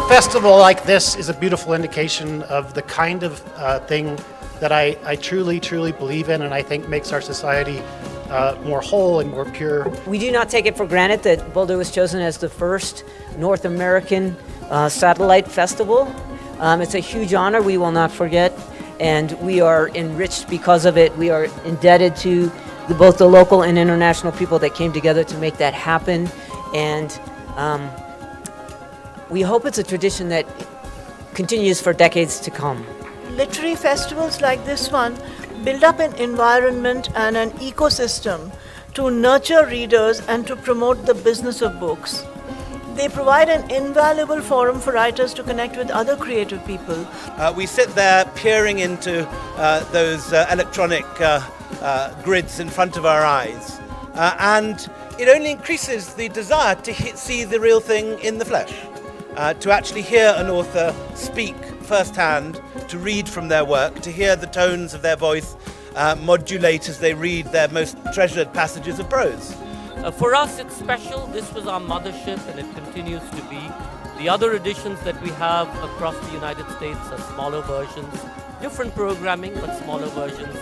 Festival like this is a beautiful indication of the kind of thing that I truly, truly believe in, and I think makes our society more whole and more pure. We do not take it for granted that Boulder was chosen as the first North American satellite festival. It's a huge honor we will not forget, and we are enriched because of it. We are indebted to both the local and international people that came together to make that happen, and we hope it's a tradition that continues for decades to come. Literary festivals like this one build up an environment and an ecosystem to nurture readers and to promote the business of books. They provide an invaluable forum for writers to connect with other creative people. We sit there peering into those electronic grids in front of our eyes, and it only increases the desire to see the real thing in the flesh. To actually hear an author speak firsthand, to read from their work, to hear the tones of their voice modulate as they read their most treasured passages of prose. For us, it's special. This was our mothership, and it continues to be. The other editions that we have across the United States are smaller versions, different programming, but smaller versions.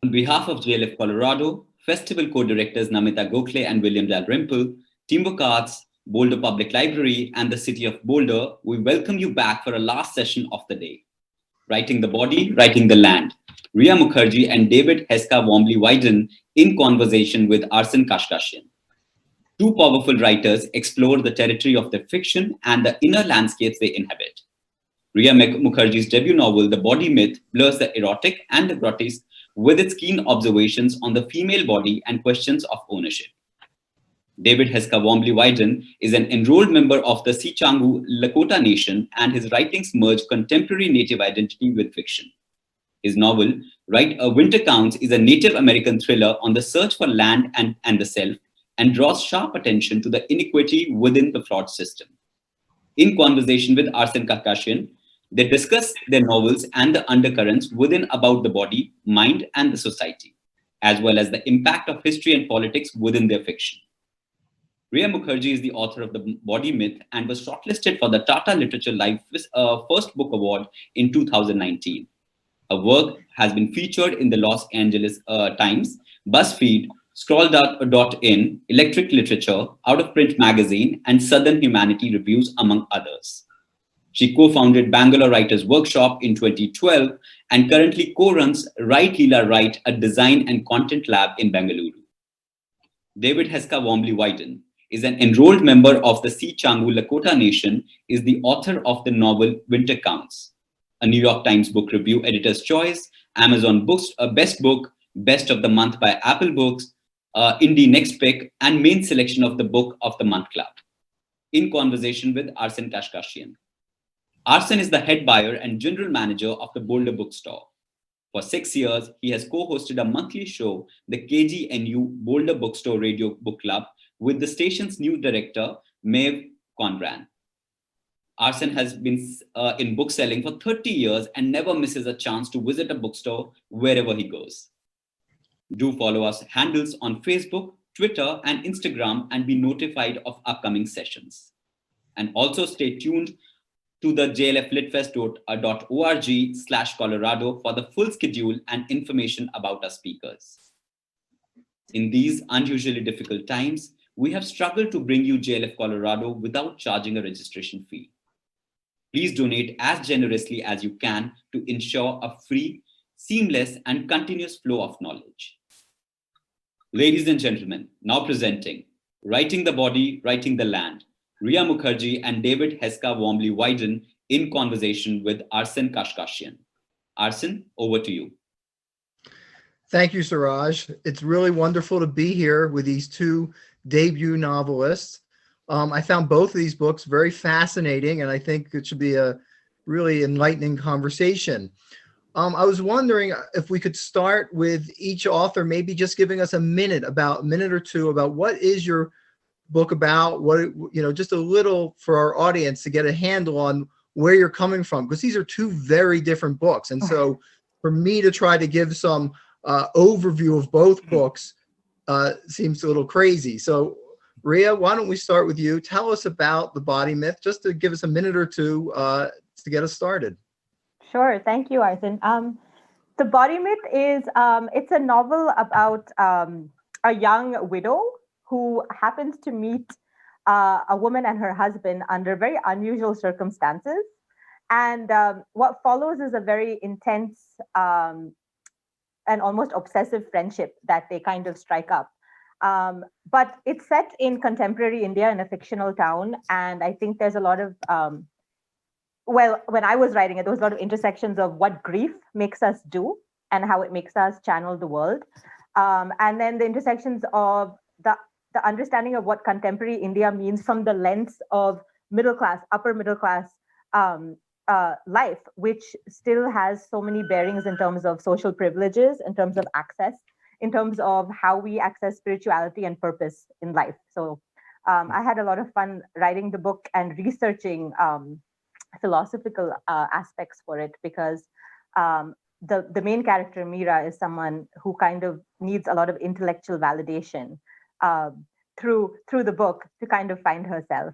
On behalf of JLF Colorado, Festival co-directors Namita Gokhale and William Dalrymple, Teamwork Arts, Boulder Public Library, and the City of Boulder, we welcome you back for a last session of the day. Writing the Body, Writing the Land. Rheea Mukherjee and David Heska Wanbli Weiden in conversation with Arsen Kashkashian. Two powerful writers explore the territory of their fiction and the inner landscapes they inhabit. Rheea Mukherjee's debut novel, The Body Myth, blurs the erotic and the grotesque with its keen observations on the female body and questions of ownership. David Heska Wanbli Weiden is an enrolled member of the Sicangu Lakota Nation, and his writings merge contemporary Native identity with fiction. His novel, Write a Winter Counts, is a Native American thriller on the search for land and the self, and draws sharp attention to the inequity within the flawed system. In conversation with Arsen Kashkashian, they discuss their novels and the undercurrents within about the body, mind, and the society, as well as the impact of history and politics within their fiction. Rheea Mukherjee is the author of The Body Myth and was shortlisted for the Tata Literature Life First Book Award in 2019. Her work has been featured in the Los Angeles Times, BuzzFeed, Scroll.in, Electric Literature, Out of Print Magazine, and Southern Humanity Reviews, among others. She co-founded Bangalore Writers Workshop in 2012 and currently co-runs Write Leela Write, a design and content lab in Bengaluru. David Heska Wanbli Weiden is an enrolled member of the Sicangu Lakota Nation, is the author of the novel Winter Counts, a New York Times Book Review Editor's Choice, Amazon Books, a Best Book, Best of the Month by Apple Books, Indie Next Pick, and main selection of the Book of the Month Club. In conversation with Arsen Kashkashian. Arsen is the head buyer and general manager of the Boulder Bookstore. For 6 years, he has co-hosted a monthly show, the KGNU Boulder Bookstore Radio Book Club, with the station's new director, Maeve Conran. Arsen has been in bookselling for 30 years and never misses a chance to visit a bookstore wherever he goes. Do follow us handles on Facebook, Twitter, and Instagram and be notified of upcoming sessions. And also stay tuned to the jlflitfest.org/Colorado for the full schedule and information about our speakers. In these unusually difficult times, we have struggled to bring you JLF Colorado without charging a registration fee. Please donate as generously as you can to ensure a free, seamless, and continuous flow of knowledge. Ladies and gentlemen, now presenting Writing the Body, Writing the Land, Rheea Mukherjee and David Heska Wanbli Weiden in conversation with Arsen Kashkashian. Arsen, over to you. Thank you, Suraj. It's really wonderful to be here with these two debut novelists. I found both of these books very fascinating, and I think it should be a really enlightening conversation. I was wondering if we could start with each author, maybe just giving us a minute or two about what is your book about, just a little for our audience to get a handle on where you're coming from, because these are two very different books. And so for me to try to give some overview of both books seems a little crazy. So Rheea, why don't we start with you? Tell us about The Body Myth, just to give us a minute or two to get us started. Sure. Thank you, Arsen. The Body Myth is, it's a novel about a young widow who happens to meet a woman and her husband under very unusual circumstances. And what follows is a very intense and almost obsessive friendship that they kind of strike up. But it's set in contemporary India in a fictional town. And I think there's a lot of, when I was writing it, there was a lot of intersections of what grief makes us do and how it makes us channel the world. And then the intersections of the understanding of what contemporary India means from the lens of middle class, upper middle class life, which still has so many bearings in terms of social privileges, in terms of access, in terms of how we access spirituality and purpose in life. So I had a lot of fun writing the book and researching philosophical aspects for it, because the main character, Meera, is someone who kind of needs a lot of intellectual validation through the book to kind of find herself.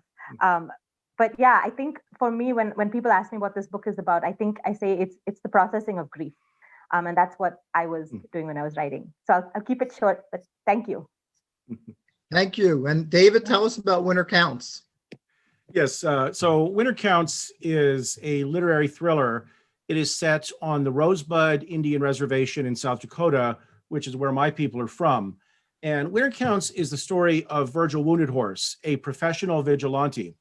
But yeah, I think for me, when people ask me what this book is about, I think I say it's the processing of grief. And that's what I was doing when I was writing. So I'll keep it short, but thank you. Thank you. And David, tell us about Winter Counts. Yes, so Winter Counts is a literary thriller. It is set on the Rosebud Indian Reservation in South Dakota, which is where my people are from. And Winter Counts is the story of Virgil Wounded Horse, a professional vigilante.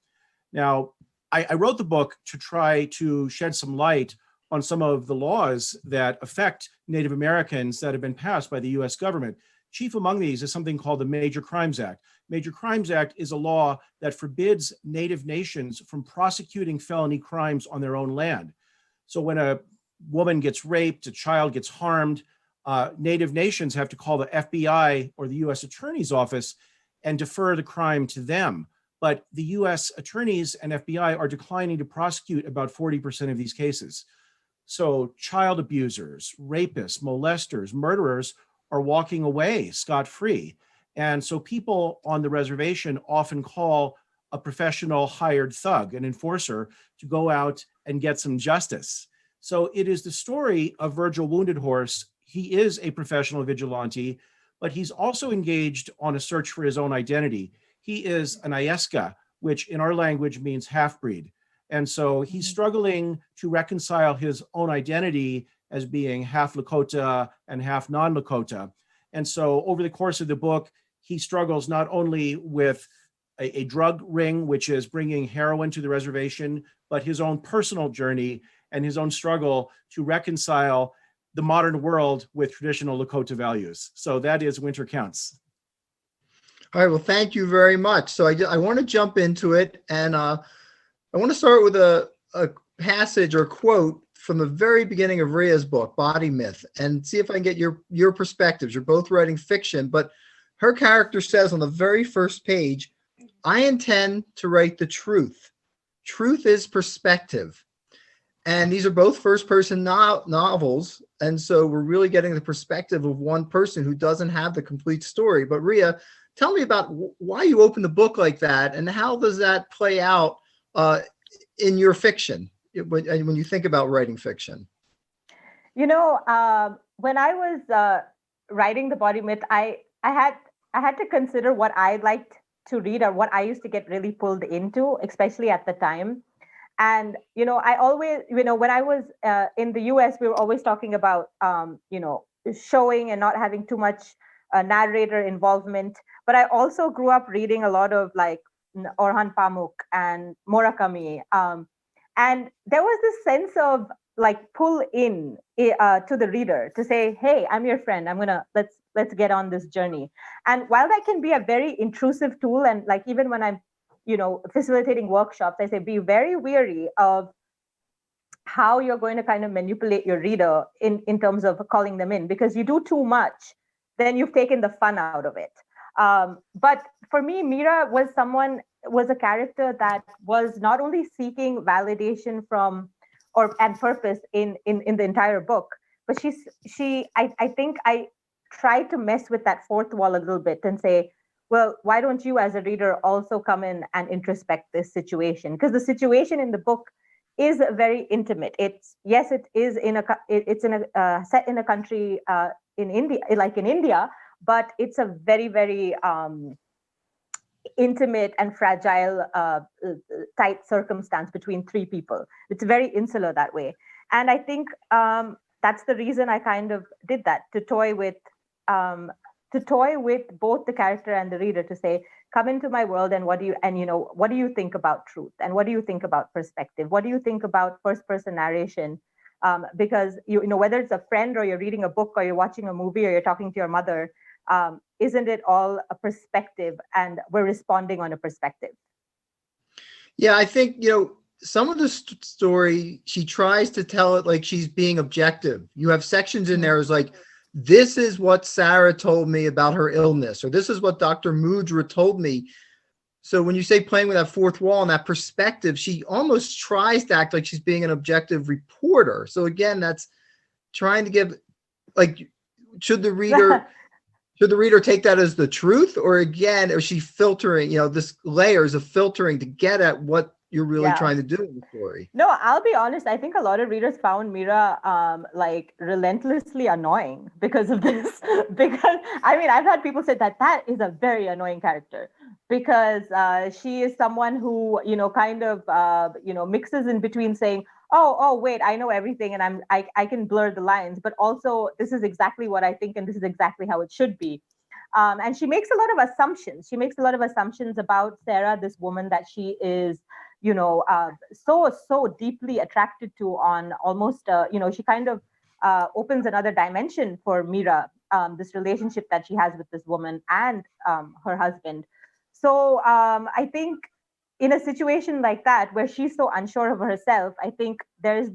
Now, I wrote the book to try to shed some light on some of the laws that affect Native Americans that have been passed by the US government. Chief among these is something called the Major Crimes Act. Major Crimes Act is a law that forbids Native nations from prosecuting felony crimes on their own land. So when a woman gets raped, a child gets harmed, Native nations have to call the FBI or the US Attorney's Office and defer the crime to them. But the US attorneys and FBI are declining to prosecute about 40% of these cases. So child abusers, rapists, molesters, murderers are walking away scot-free. And so people on the reservation often call a professional hired thug, an enforcer, to go out and get some justice. So it is the story of Virgil Wounded Horse. He is a professional vigilante, but he's also engaged on a search for his own identity. He is an Ayeska, which in our language means half-breed. And so he's struggling to reconcile his own identity as being half Lakota and half non-Lakota. And so over the course of the book, he struggles not only with a drug ring, which is bringing heroin to the reservation, but his own personal journey and his own struggle to reconcile the modern world with traditional Lakota values. So that is Winter Counts. All right, well, thank you very much. So I want to jump into it, and I want to start with a passage or quote from the very beginning of Rhea's book, Body Myth, and see if I can get your perspectives. You're both writing fiction, but her character says on the very first page, "I intend to write the truth. Truth is perspective." And these are both first-person novels, and so we're really getting the perspective of one person who doesn't have the complete story. But Rheea, tell me about why you opened the book like that, and how does that play out in your fiction when you think about writing fiction? You know, when I was writing The Body Myth, I had to consider what I liked to read or what I used to get really pulled into, especially at the time. And, I always, when I was in the US, we were always talking about, showing and not having too much narrator involvement. But I also grew up reading a lot of like Orhan Pamuk and Murakami. And there was this sense of like pull in to the reader to say, hey, I'm your friend. Let's get on this journey. And while that can be a very intrusive tool, and like even when I'm, facilitating workshops, I say be very wary of how you're going to kind of manipulate your reader in terms of calling them in, because you do too much, then you've taken the fun out of it. But for me, Meera was a character that was not only seeking validation from and purpose in the entire book, but I think I tried to mess with that fourth wall a little bit and say, well, why don't you as a reader also come in and introspect this situation? Because the situation in the book is very intimate. It's set in a country in India, but it's a very, very intimate and fragile, tight circumstance between three people. It's very insular that way. And I think that's the reason I kind of did that, to toy with both the character and the reader, to say, come into my world, and what do you think about truth, and what do you think about perspective, what do you think about first person narration, because whether it's a friend, or you're reading a book, or you're watching a movie, or you're talking to your mother, isn't it all a perspective, and we're responding on a perspective? Yeah, I think, some of the story, she tries to tell it like she's being objective. You have sections in there is like, this is what Sarah told me about her illness, or this is what Dr. Mudra told me. So when you say playing with that fourth wall and that perspective, she almost tries to act like she's being an objective reporter. So again, that's trying to give, like, should the reader take that as the truth, or again, is she filtering, this layers of filtering to get at what you're really trying to do in the story? No, I'll be honest. I think a lot of readers found Meera like relentlessly annoying because of this. Because I've had people say that is a very annoying character, because she is someone who kind of mixes in between saying, oh wait, I know everything, and I can blur the lines, but also this is exactly what I think, and this is exactly how it should be. And she makes a lot of assumptions. She makes a lot of assumptions about Sarah, this woman that she is, so deeply attracted to, on almost, she kind of opens another dimension for Meera, this relationship that she has with this woman and her husband. So I think in a situation like that, where she's so unsure of herself, I think there's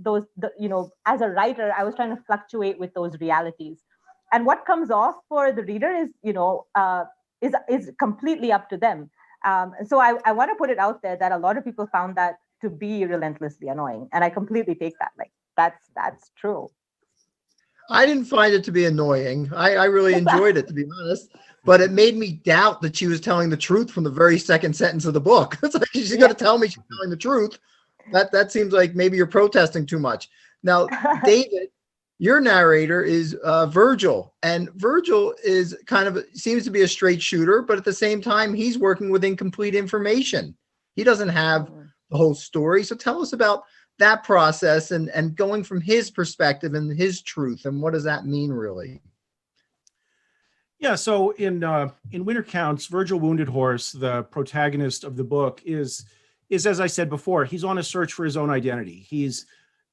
as a writer, I was trying to fluctuate with those realities. And what comes off for the reader is completely up to them. So I want to put it out there that a lot of people found that to be relentlessly annoying, and I completely take that. Like, that's true. I didn't find it to be annoying. I really enjoyed it, to be honest. But it made me doubt that she was telling the truth from the very second sentence of the book. It's like, she's going to tell me she's telling the truth. That seems like maybe you're protesting too much. Now, David, your narrator is Virgil, and Virgil is seems to be a straight shooter, but at the same time, he's working with incomplete information. He doesn't have the whole story. So tell us about that process and going from his perspective and his truth, and what does that mean, really? Yeah, so in Winter Counts, Virgil Wounded Horse, the protagonist of the book, is as I said before, he's on a search for his own identity.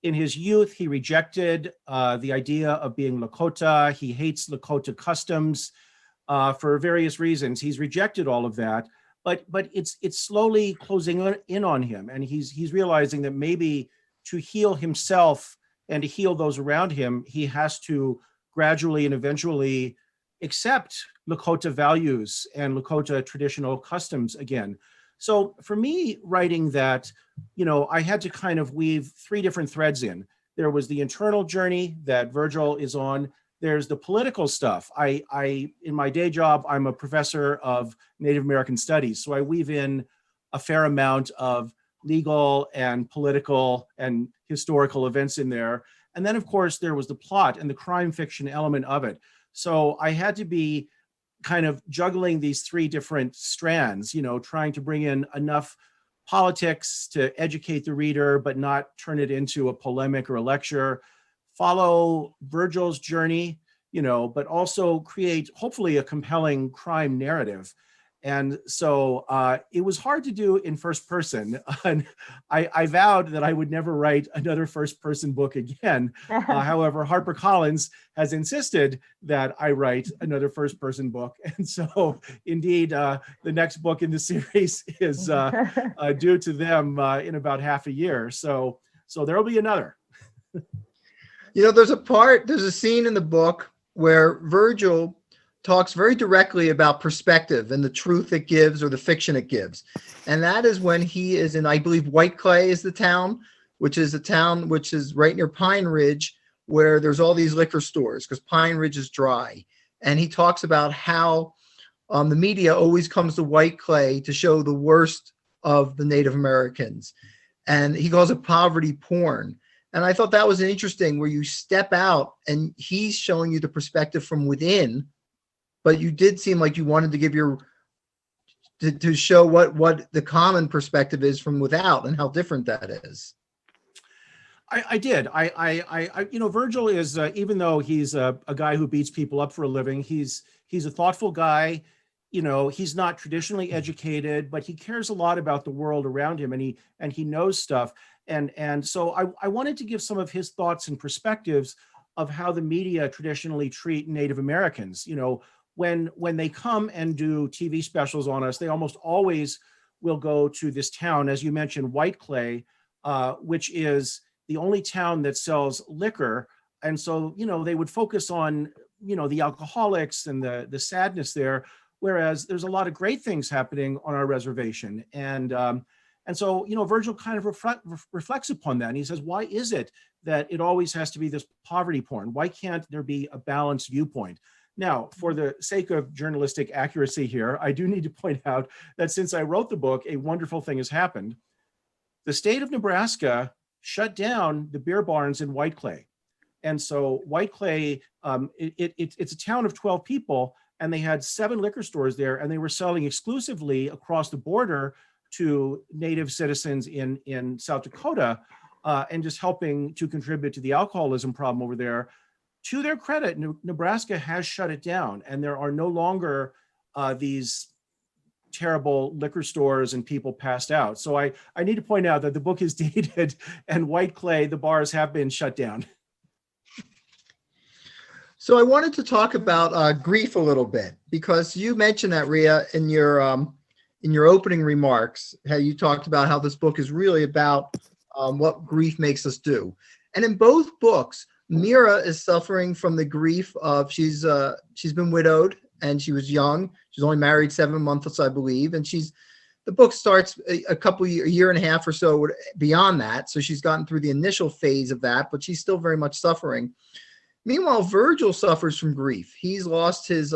In his youth, he rejected the idea of being Lakota. He hates Lakota customs for various reasons. He's rejected all of that, but it's slowly closing in on him, and he's realizing that maybe to heal himself and to heal those around him, he has to gradually and eventually accept Lakota values and Lakota traditional customs again. So for me, writing that, I had to kind of weave three different threads in. There was the internal journey that Virgil is on. There's the political stuff. I in my day job, I'm a professor of Native American studies. So I weave in a fair amount of legal and political and historical events in there. And then, of course, there was the plot and the crime fiction element of it. So I had to be kind of juggling these three different strands, trying to bring in enough politics to educate the reader, but not turn it into a polemic or a lecture. Follow Virgil's journey, but also create hopefully a compelling crime narrative. And so it was hard to do in first person. And I vowed that I would never write another first person book again. However, HarperCollins has insisted that I write another first person book. And so indeed, the next book in the series is due to them in about half a year. So there'll be another. There's a scene in the book where Virgil talks very directly about perspective and the truth it gives or the fiction it gives. And that is when he is in, I believe, White Clay is the town, which is a town which is right near Pine Ridge, where there's all these liquor stores because Pine Ridge is dry. And he talks about how the media always comes to White Clay to show the worst of the Native Americans. And he calls it poverty porn. And I thought that was interesting, where you step out and he's showing you the perspective from within, but you did seem like you wanted to give to show what the common perspective is from without and how different that is. I did. Virgil is, even though he's a guy who beats people up for a living, he's a thoughtful guy. He's not traditionally educated, but he cares a lot about the world around him, and he knows stuff. And so I wanted to give some of his thoughts and perspectives of how the media traditionally treat Native Americans. When they come and do TV specials on us, they almost always will go to this town, as you mentioned, White Clay, which is the only town that sells liquor. And so, they would focus on, the alcoholics and the sadness there, whereas there's a lot of great things happening on our reservation. And so, Virgil kind of reflects upon that. And he says, why is it that it always has to be this poverty porn? Why can't there be a balanced viewpoint? Now, for the sake of journalistic accuracy here, I do need to point out that since I wrote the book, a wonderful thing has happened. The state of Nebraska shut down the beer barns in White Clay. And so White Clay, it's a town of 12 people, and they had 7 liquor stores there, and they were selling exclusively across the border to Native citizens in South Dakota, and just helping to contribute to the alcoholism problem over there. To their credit, Nebraska has shut it down, and there are no longer these terrible liquor stores and people passed out. So I need to point out that the book is dated, and White Clay, the bars have been shut down. So I wanted to talk about grief a little bit, because you mentioned that, Rheea, in your opening remarks, how you talked about how this book is really about what grief makes us do. And in both books, Mira is suffering from the grief of she's been widowed, and she was young. She's only married 7 months, I believe. And the book starts a year and a half or so beyond that. So she's gotten through the initial phase of that, but she's still very much suffering. Meanwhile, Virgil suffers from grief. He's lost his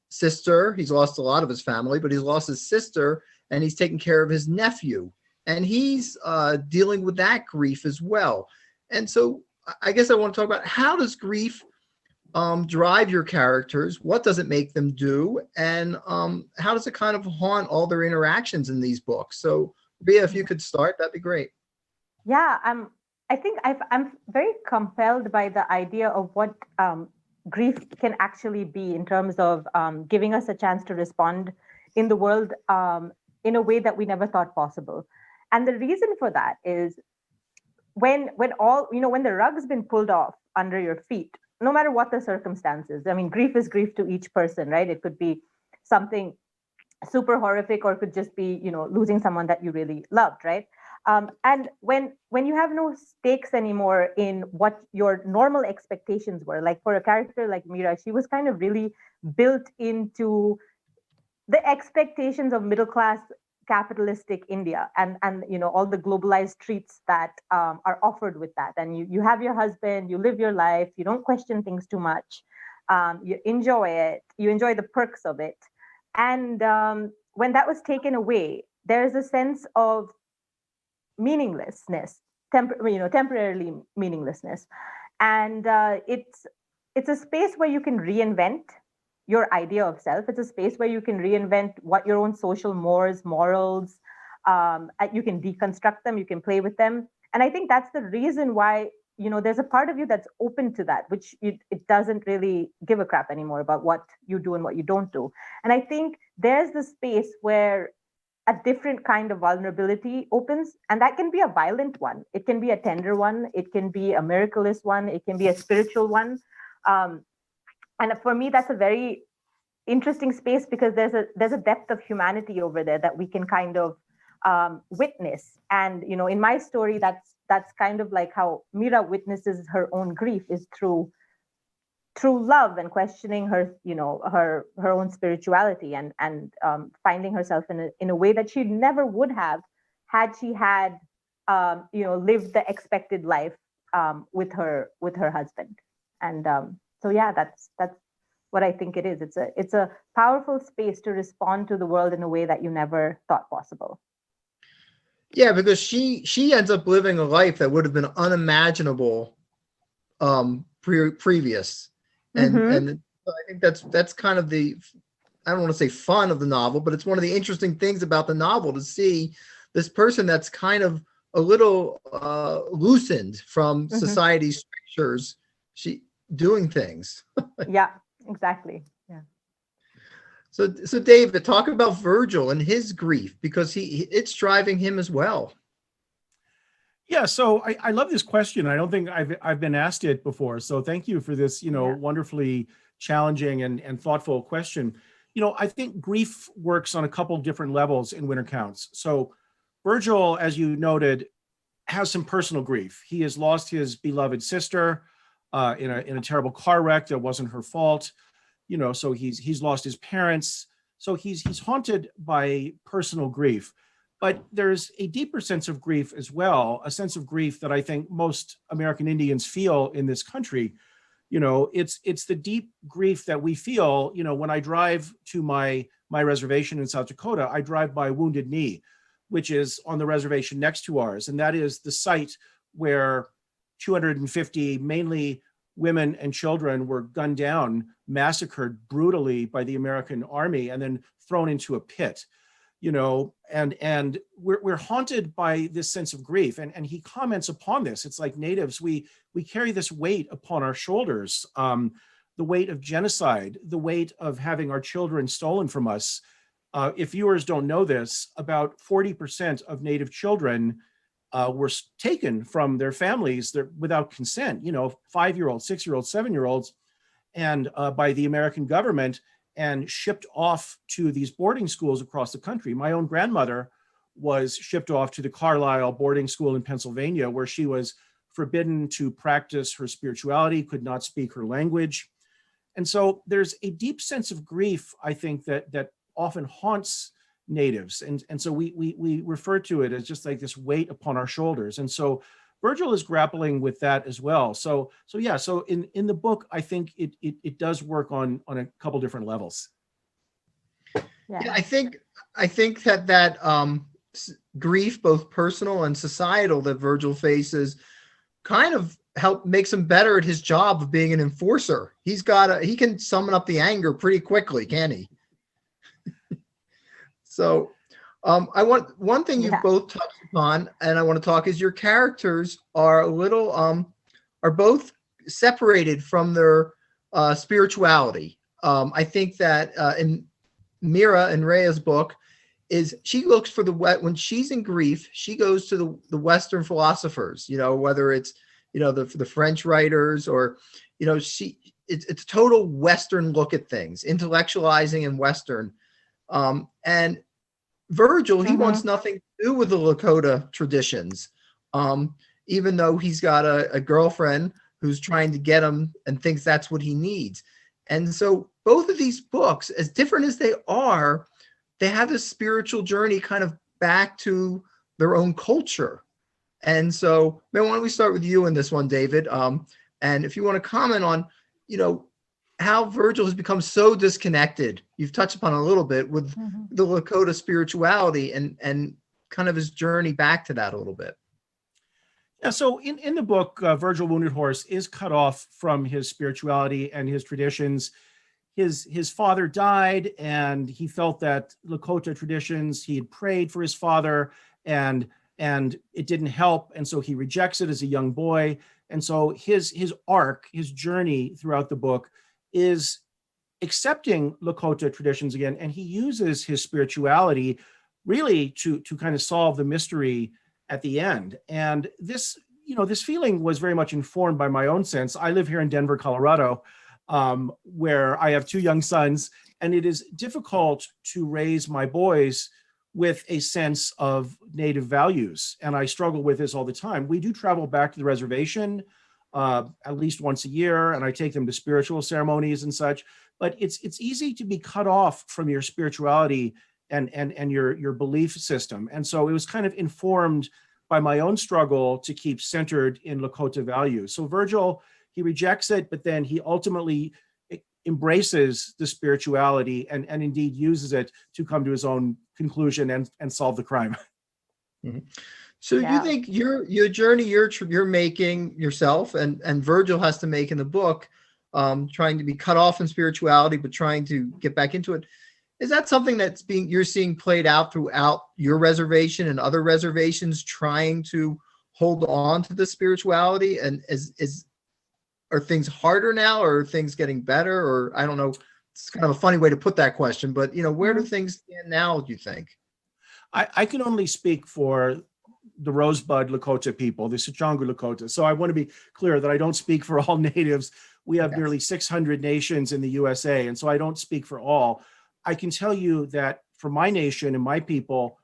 sister. He's lost a lot of his family, but he's lost his sister, and he's taking care of his nephew. And he's dealing with that grief as well. And so I guess I want to talk about, how does grief drive your characters? What does it make them do? And how does it kind of haunt all their interactions in these books? So, Rheea, if you could start, that'd be great. Yeah, I think I'm very compelled by the idea of what grief can actually be in terms of giving us a chance to respond in the world in a way that we never thought possible. And the reason for that is when the rug's been pulled off under your feet, no matter what the circumstances. I mean, grief is grief to each person, right? It could be something super horrific, or it could just be, losing someone that you really loved, right? And when you have no stakes anymore in what your normal expectations were, like for a character like Mira, she was kind of really built into the expectations of middle-class capitalistic India, and all the globalized treats that are offered with that. And you have your husband, you live your life, you don't question things too much, you enjoy it, you enjoy the perks of it. And when that was taken away, there's a sense of meaninglessness, temporarily meaninglessness, and it's a space where you can reinvent your idea of self. It's a space where you can reinvent what your own social morals, You can deconstruct them, you can play with them. And I think that's the reason why, there's a part of you that's open to that, which it doesn't really give a crap anymore about what you do and what you don't do. And I think there's the space where a different kind of vulnerability opens, and that can be a violent one. It can be a tender one. It can be a miraculous one. It can be a spiritual one. And for me, that's a very interesting space because there's a depth of humanity over there that we can kind of witness. And in my story, that's kind of like how Mira witnesses her own grief, is through love and questioning her her own spirituality and finding herself in a way that she never would have had she had lived the expected life with her husband. And so yeah, that's what I think it is. It's a powerful space to respond to the world in a way that you never thought possible. Yeah, because she ends up living a life that would have been unimaginable previous. And I think that's kind of the, I don't want to say fun of the novel, but it's one of the interesting things about the novel to see this person that's kind of a little loosened from society's strictures, she doing things. Yeah, exactly. Yeah. So David, talk about Virgil and his grief, because it's driving him as well. Yeah, so I love this question. I don't think I've been asked it before. So thank you for this, wonderfully challenging and thoughtful question. I think grief works on a couple different levels in Winter Counts. So Virgil, as you noted, has some personal grief. He has lost his beloved sister in a terrible car wreck that wasn't her fault. So he's lost his parents. So he's haunted by personal grief. But there's a deeper sense of grief as well, a sense of grief that I think most American Indians feel in this country. It's the deep grief that we feel, when I drive to my reservation in South Dakota, I drive by Wounded Knee, which is on the reservation next to ours. And that is the site where 250, mainly women and children, were gunned down, massacred brutally by the American army, and then thrown into a pit. And we're haunted by this sense of grief. And he comments upon this. It's like natives, we carry this weight upon our shoulders, the weight of genocide, the weight of having our children stolen from us. If viewers don't know this, about 40% of Native children were taken from their families without consent, 5-year-olds, 6-year-olds, 7-year-olds, and by the American government, and shipped off to these boarding schools across the country. My own grandmother was shipped off to the Carlisle boarding school in Pennsylvania, where she was forbidden to practice her spirituality, could not speak her language. And so there's a deep sense of grief, I think, that often haunts natives. And so we refer to it as just like this weight upon our shoulders. And so Virgil is grappling with that as well. So in the book, I think it does work on a couple different levels. Yeah, I think that grief, both personal and societal, that Virgil faces, kind of makes him better at his job of being an enforcer. He can summon up the anger pretty quickly, can he? So I want one thing you've both touched upon, and I want to talk, is your characters are a little are both separated from their spirituality. I think that in Mira and Rhea's book, she looks for when she's in grief, she goes to the Western philosophers, whether it's the French writers, or it's a total Western look at things, intellectualizing and Western. And Virgil, he wants nothing to do with the Lakota traditions, even though he's got a girlfriend who's trying to get him and thinks that's what he needs. And so both of these books, as different as they are, they have this spiritual journey kind of back to their own culture. And so, why don't we start with you in this one, David? And if you want to comment on, how Virgil has become so disconnected, you've touched upon a little bit, with the Lakota spirituality and kind of his journey back to that a little bit. Yeah, so in the book, Virgil Wounded Horse is cut off from his spirituality and his traditions. his father died, and he felt that Lakota traditions, he had prayed for his father, and it didn't help, and so he rejects it as a young boy. And so his arc, his journey throughout the book is accepting Lakota traditions again, and he uses his spirituality really to kind of solve the mystery at the end. And this, this feeling was very much informed by my own sense. I live here in Denver, Colorado, where I have two young sons, and it is difficult to raise my boys with a sense of Native values. And I struggle with this all the time. We do travel back to the reservation at least once a year, and I take them to spiritual ceremonies and such. But it's easy to be cut off from your spirituality and your belief system. And so it was kind of informed by my own struggle to keep centered in Lakota values. So Virgil, he rejects it, but then he ultimately embraces the spirituality and indeed uses it to come to his own conclusion and solve the crime. Mm-hmm. So you think your journey you're making yourself and Virgil has to make in the book, trying to be cut off in spirituality, but trying to get back into it. Is that something that's you're seeing played out throughout your reservation and other reservations, trying to hold on to the spirituality? And are things harder now, or are things getting better? Or I don't know. It's kind of a funny way to put that question, but where do things stand now, do you think? I can only speak for the Rosebud Lakota people, the Sicangu Lakota. So I want to be clear that I don't speak for all natives. We have nearly 600 nations in the USA, and so I don't speak for all. I can tell you that for my nation and my people,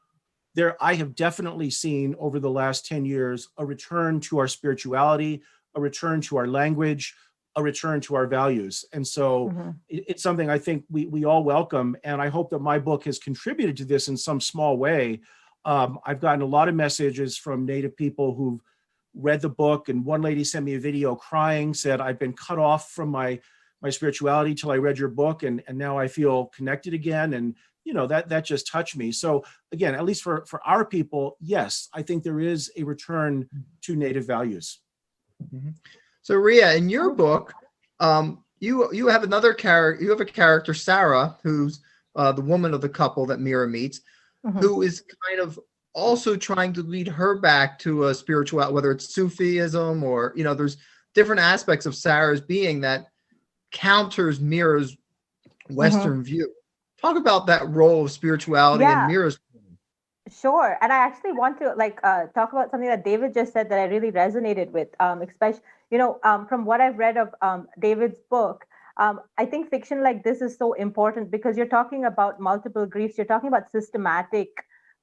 I have definitely seen over the last 10 years a return to our spirituality, a return to our language, a return to our values. And so it's something I think we all welcome. And I hope that my book has contributed to this in some small way. I've gotten a lot of messages from Native people who've read the book. And one lady sent me a video crying, said, I've been cut off from my spirituality till I read your book. And now I feel connected again. And, that just touched me. So again, at least for our people, yes, I think there is a return to Native values. Mm-hmm. So Rheea, in your book, you have another character. You have a character, Sarah, who's the woman of the couple that Mira meets, who is kind of also trying to lead her back to a spiritual, whether it's Sufism or there's different aspects of Sarah's being that counters Mira's Western view. Talk about that role of spirituality in Mira's. Sure. And I actually want to talk about something that David just said that I really resonated with, especially, from what I've read of David's book. I think fiction like this is so important because you're talking about multiple griefs. You're talking about systematic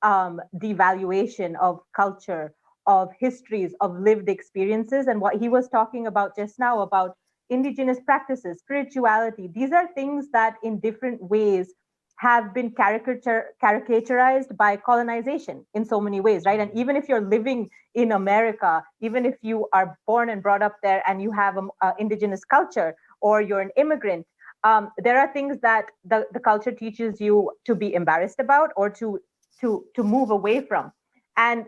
devaluation of culture, of histories, of lived experiences. And what he was talking about just now about indigenous practices, spirituality, these are things that in different ways have been caricaturized by colonization in so many ways, right? And even if you're living in America, even if you are born and brought up there and you have an indigenous culture or you're an immigrant, there are things that the culture teaches you to be embarrassed about or to move away from. And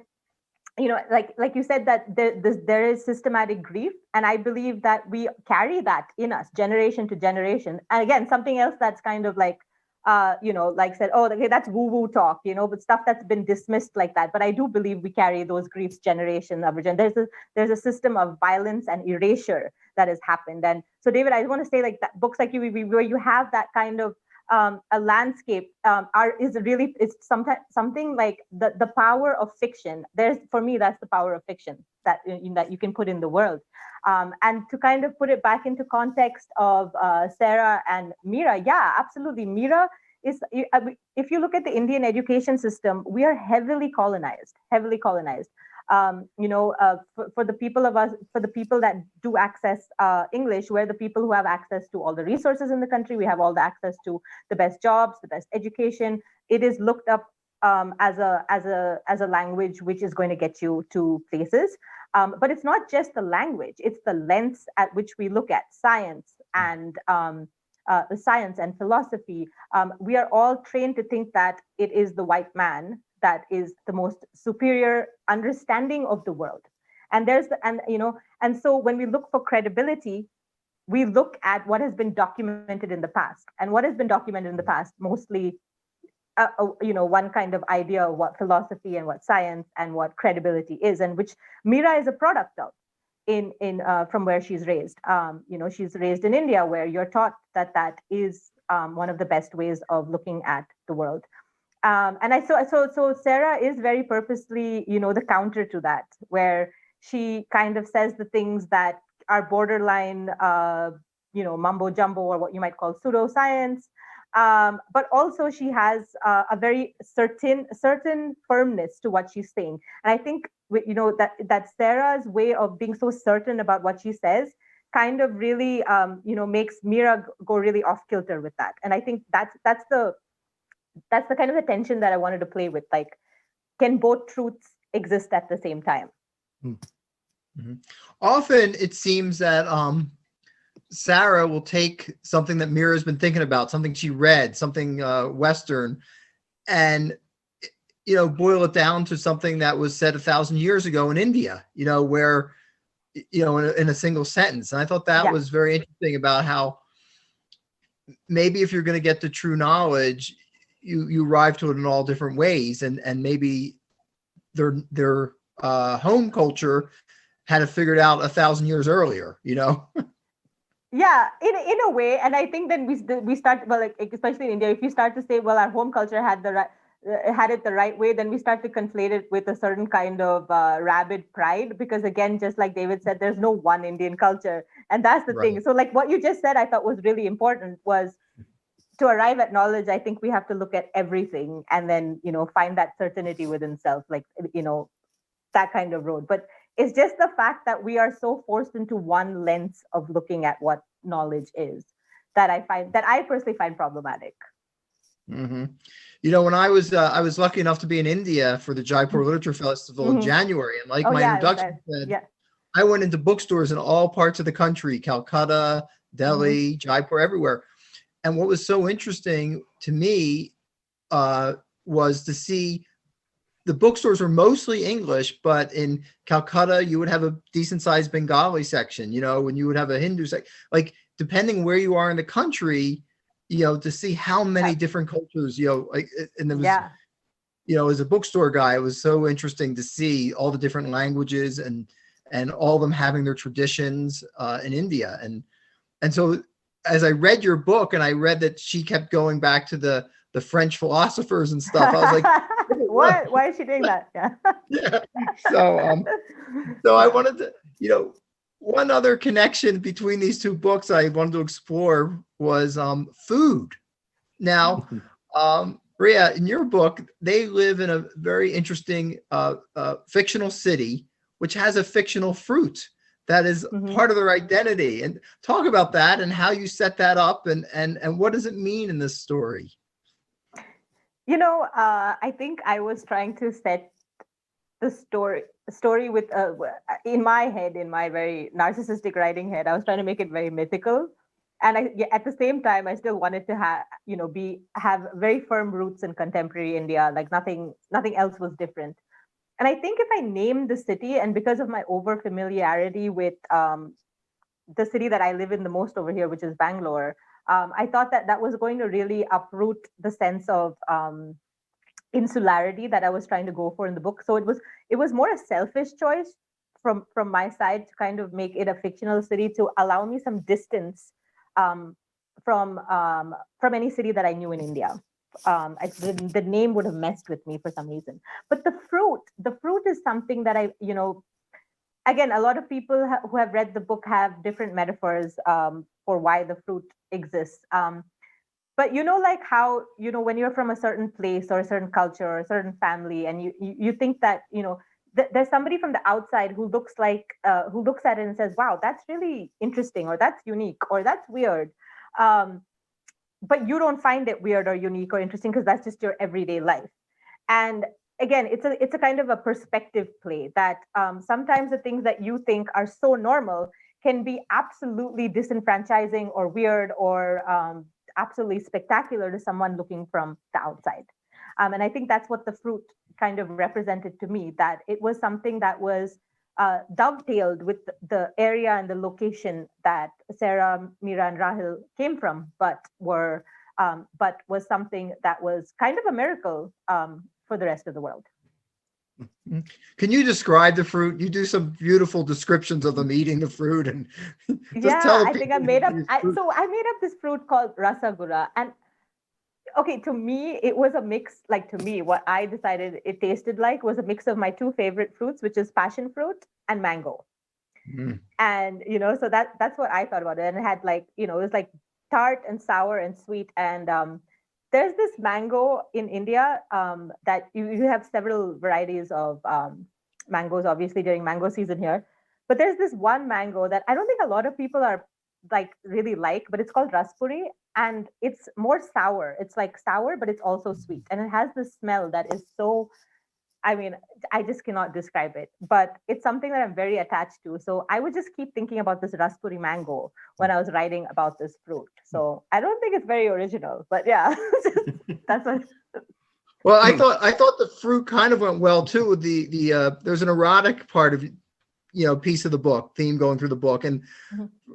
like you said, that there is systematic grief, and I believe that we carry that in us generation to generation. And again, something else that's kind of said, oh, okay, that's woo-woo talk, but stuff that's been dismissed like that. But I do believe we carry those griefs generation over generation. There's a system of violence and erasure that has happened. And so, David, I want to say that books like you, where you have that kind of a landscape is sometimes something like the power of fiction. For me, that's the power of fiction that you can put in the world. And to kind of put it back into context of Sarah and Mira, yeah, absolutely. Mira is, if you look at the Indian education system, we are heavily colonized. For the people that do access English, we're the people who have access to all the resources in the country. We have all the access to the best jobs, the best education. It is looked up as a language which is going to get you to places. But it's not just the language; it's the lens at which we look at science and science and philosophy. We are all trained to think that it is the white man that is the most superior understanding of the world. And so when we look for credibility, we look at what has been documented in the past, and what has been documented in the past mostly, one kind of idea of what philosophy and what science and what credibility is, and which Mira is a product of in from where she's raised. She's raised in India, where you're taught that is one of the best ways of looking at the world. So Sarah is very purposely, the counter to that, where she kind of says the things that are borderline, mumbo jumbo, or what you might call pseudoscience. But also she has a very certain firmness to what she's saying. And I think, that Sarah's way of being so certain about what she says kind of really, makes Mira go really off kilter with that. And I think that's the kind of the tension that I wanted to play with. Like, can both truths exist at the same time? Mm-hmm. Often it seems that Sarah will take something that Mira's been thinking about, something she read, something Western, and boil it down to something that was said 1,000 years ago in India, where in a single sentence. And I thought that was very interesting about how maybe if you're going to get to true knowledge, you arrive to it in all different ways, and maybe their home culture had it figured out 1,000 years earlier, Yeah, in a way. And I think then we start, well, like, especially in India, if you start to say, well, our home culture had it the right way, then we start to conflate it with a certain kind of rabid pride, because again, just like David said, there's no one Indian culture, and that's the thing. So like what you just said, I thought was really important, was to arrive at knowledge, I think we have to look at everything and then, find that certainty within self, like, that kind of road. But it's just the fact that we are so forced into one lens of looking at what knowledge is that I personally find problematic. Mm-hmm. When I was lucky enough to be in India for the Jaipur Literature Festival in January, and like my introduction said, I went into bookstores in all parts of the country, Calcutta, Delhi, Jaipur, everywhere. And what was so interesting to me was to see the bookstores were mostly English, but in Calcutta, you would have a decent sized Bengali section, when you would have a Hindu section, like depending where you are in the country, to see how many different cultures, and there was, as a bookstore guy, it was so interesting to see all the different languages and all of them having their traditions in India. And so as I read your book and I read that she kept going back to the French philosophers and stuff, I was like, why is she doing that? Yeah. So I wanted to, one other connection between these two books I wanted to explore was food. Now, Rheea, in your book, they live in a very interesting fictional city, which has a fictional fruit that is part of their identity. And talk about that and how you set that up and what does it mean in this story? I think I was trying to set the story with in my head, in my very narcissistic writing head, I was trying to make it very mythical, and at the same time I still wanted to have very firm roots in contemporary India, like nothing else was different. And I think if I named the city, and because of my over familiarity with the city that I live in the most over here, which is Bangalore, I thought that was going to really uproot the sense of insularity that I was trying to go for in the book. So it was more a selfish choice from my side to kind of make it a fictional city to allow me some distance from any city that I knew in India. The name would have messed with me for some reason. But the fruit is something that again, a lot of people who have read the book have different metaphors for why the fruit exists. But like how, when you're from a certain place or a certain culture or a certain family, and you think that, there's somebody from the outside who looks at it and says, wow, that's really interesting, or that's unique, or that's weird. But you don't find it weird or unique or interesting because that's just your everyday life. And again, it's a kind of a perspective play that sometimes the things that you think are so normal can be absolutely disenfranchising or weird or absolutely spectacular to someone looking from the outside. And I think that's what the fruit kind of represented to me, that it was something that was dovetailed with the area and the location that Sarah, Mira, and Rahil came from, but was something that was kind of a miracle for the rest of the world. Can you describe the fruit? You do some beautiful descriptions of them eating the fruit, and just tell the I think I people made up. this fruit. I made up this fruit called rasagura, and okay, to me, it was a mix. Like, to me, what I decided it tasted like was a mix of my two favorite fruits, which is passion fruit and mango. And so that's what I thought about it. And it had, like, it was like tart and sour and sweet. And there's this mango in India that you have several varieties of mangoes, obviously, during mango season here. But there's this one mango that I don't think a lot of people are really like, but it's called raspuri, and it's more sour. It's like sour, but it's also sweet, and it has this smell that is so, I just cannot describe it, but it's something that I'm very attached to. So I would just keep thinking about this raspuri mango when I was writing about this fruit. So I don't think it's very original, but yeah, that's what. Well, I thought the fruit kind of went well too with the there's an erotic part of piece of the book, theme going through the book, and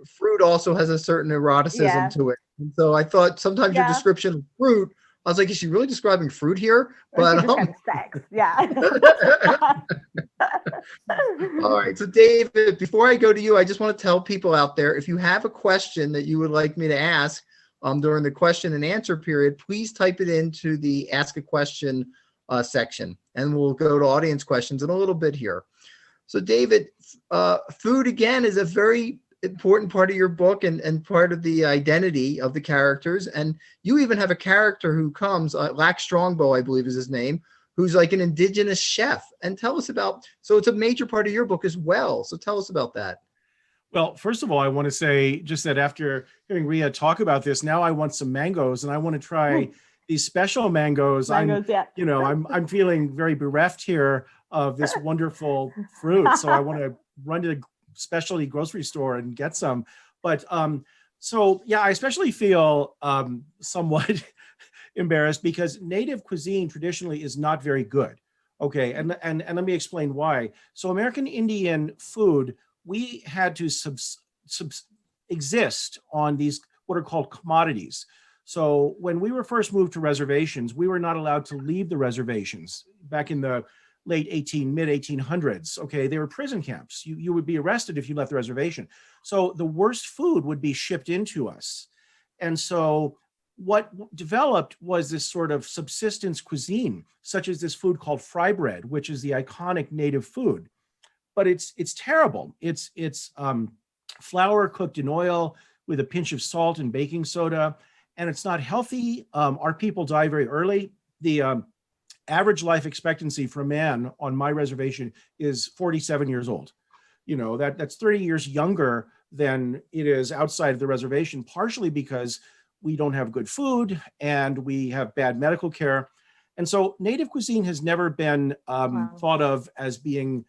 fruit also has a certain eroticism to it. And so I thought sometimes your description of fruit, I was like, is she really describing fruit here? But sex, yeah. All right, so David, before I go to you, I just want to tell people out there, if you have a question that you would like me to ask during the question and answer period, please type it into the Ask a Question section, and we'll go to audience questions in a little bit here. So David, food again is a very important part of your book and part of the identity of the characters. And you even have a character who comes, Lack Strongbow, I believe is his name, who's like an indigenous chef. And tell us so it's a major part of your book as well. So tell us about that. Well, first of all, I want to say just that after hearing Rheea talk about this, now I want some mangoes, and I want to try these special mangoes. I'm feeling very bereft here of this wonderful fruit. So I want to run to the specialty grocery store and get some. But so yeah, I especially feel somewhat embarrassed because native cuisine traditionally is not very good. Okay, and let me explain why. So American Indian food, we had to exist on these what are called commodities. So when we were first moved to reservations, we were not allowed to leave the reservations back in the mid 1800s. Okay, they were prison camps. You would be arrested if you left the reservation. So the worst food would be shipped into us. And so what developed was this sort of subsistence cuisine, such as this food called fry bread, which is the iconic native food. But it's terrible. It's flour cooked in oil with a pinch of salt and baking soda, and it's not healthy. Our people die very early. The average life expectancy for a man on my reservation is 47 years old. That's 30 years younger than it is outside of the reservation, partially because we don't have good food and we have bad medical care. And so native cuisine has never been thought of as being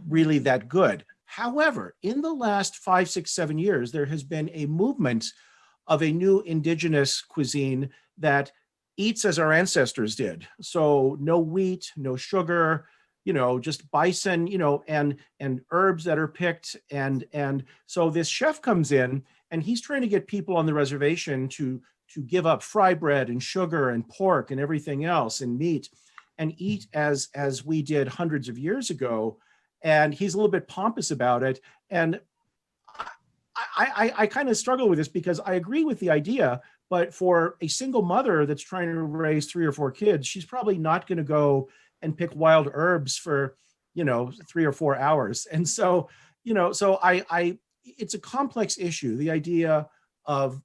really that good. However, in the last 5, 6, 7 years, there has been a movement of a new indigenous cuisine that eats as our ancestors did. So no wheat, no sugar, just bison, and herbs that are picked. And so this chef comes in and he's trying to get people on the reservation to give up fry bread and sugar and pork and everything else and meat and eat as we did hundreds of years ago. And he's a little bit pompous about it. And I kind of struggle with this because I agree with the idea, but for a single mother that's trying to raise 3 or 4 kids, she's probably not going to go and pick wild herbs for, 3 or 4 hours. And so, it's a complex issue, the idea of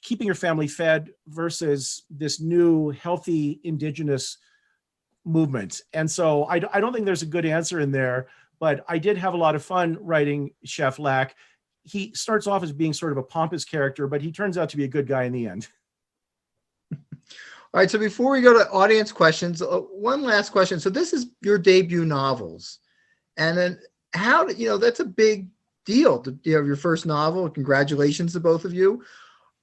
keeping your family fed versus this new healthy indigenous movement. And so I don't think there's a good answer in there, but I did have a lot of fun writing Chef Lack. He starts off as being sort of a pompous character, but he turns out to be a good guy in the end. All right, so before we go to audience questions, one last question. So this is your debut novels. And then that's a big deal to have your first novel. Congratulations to both of you.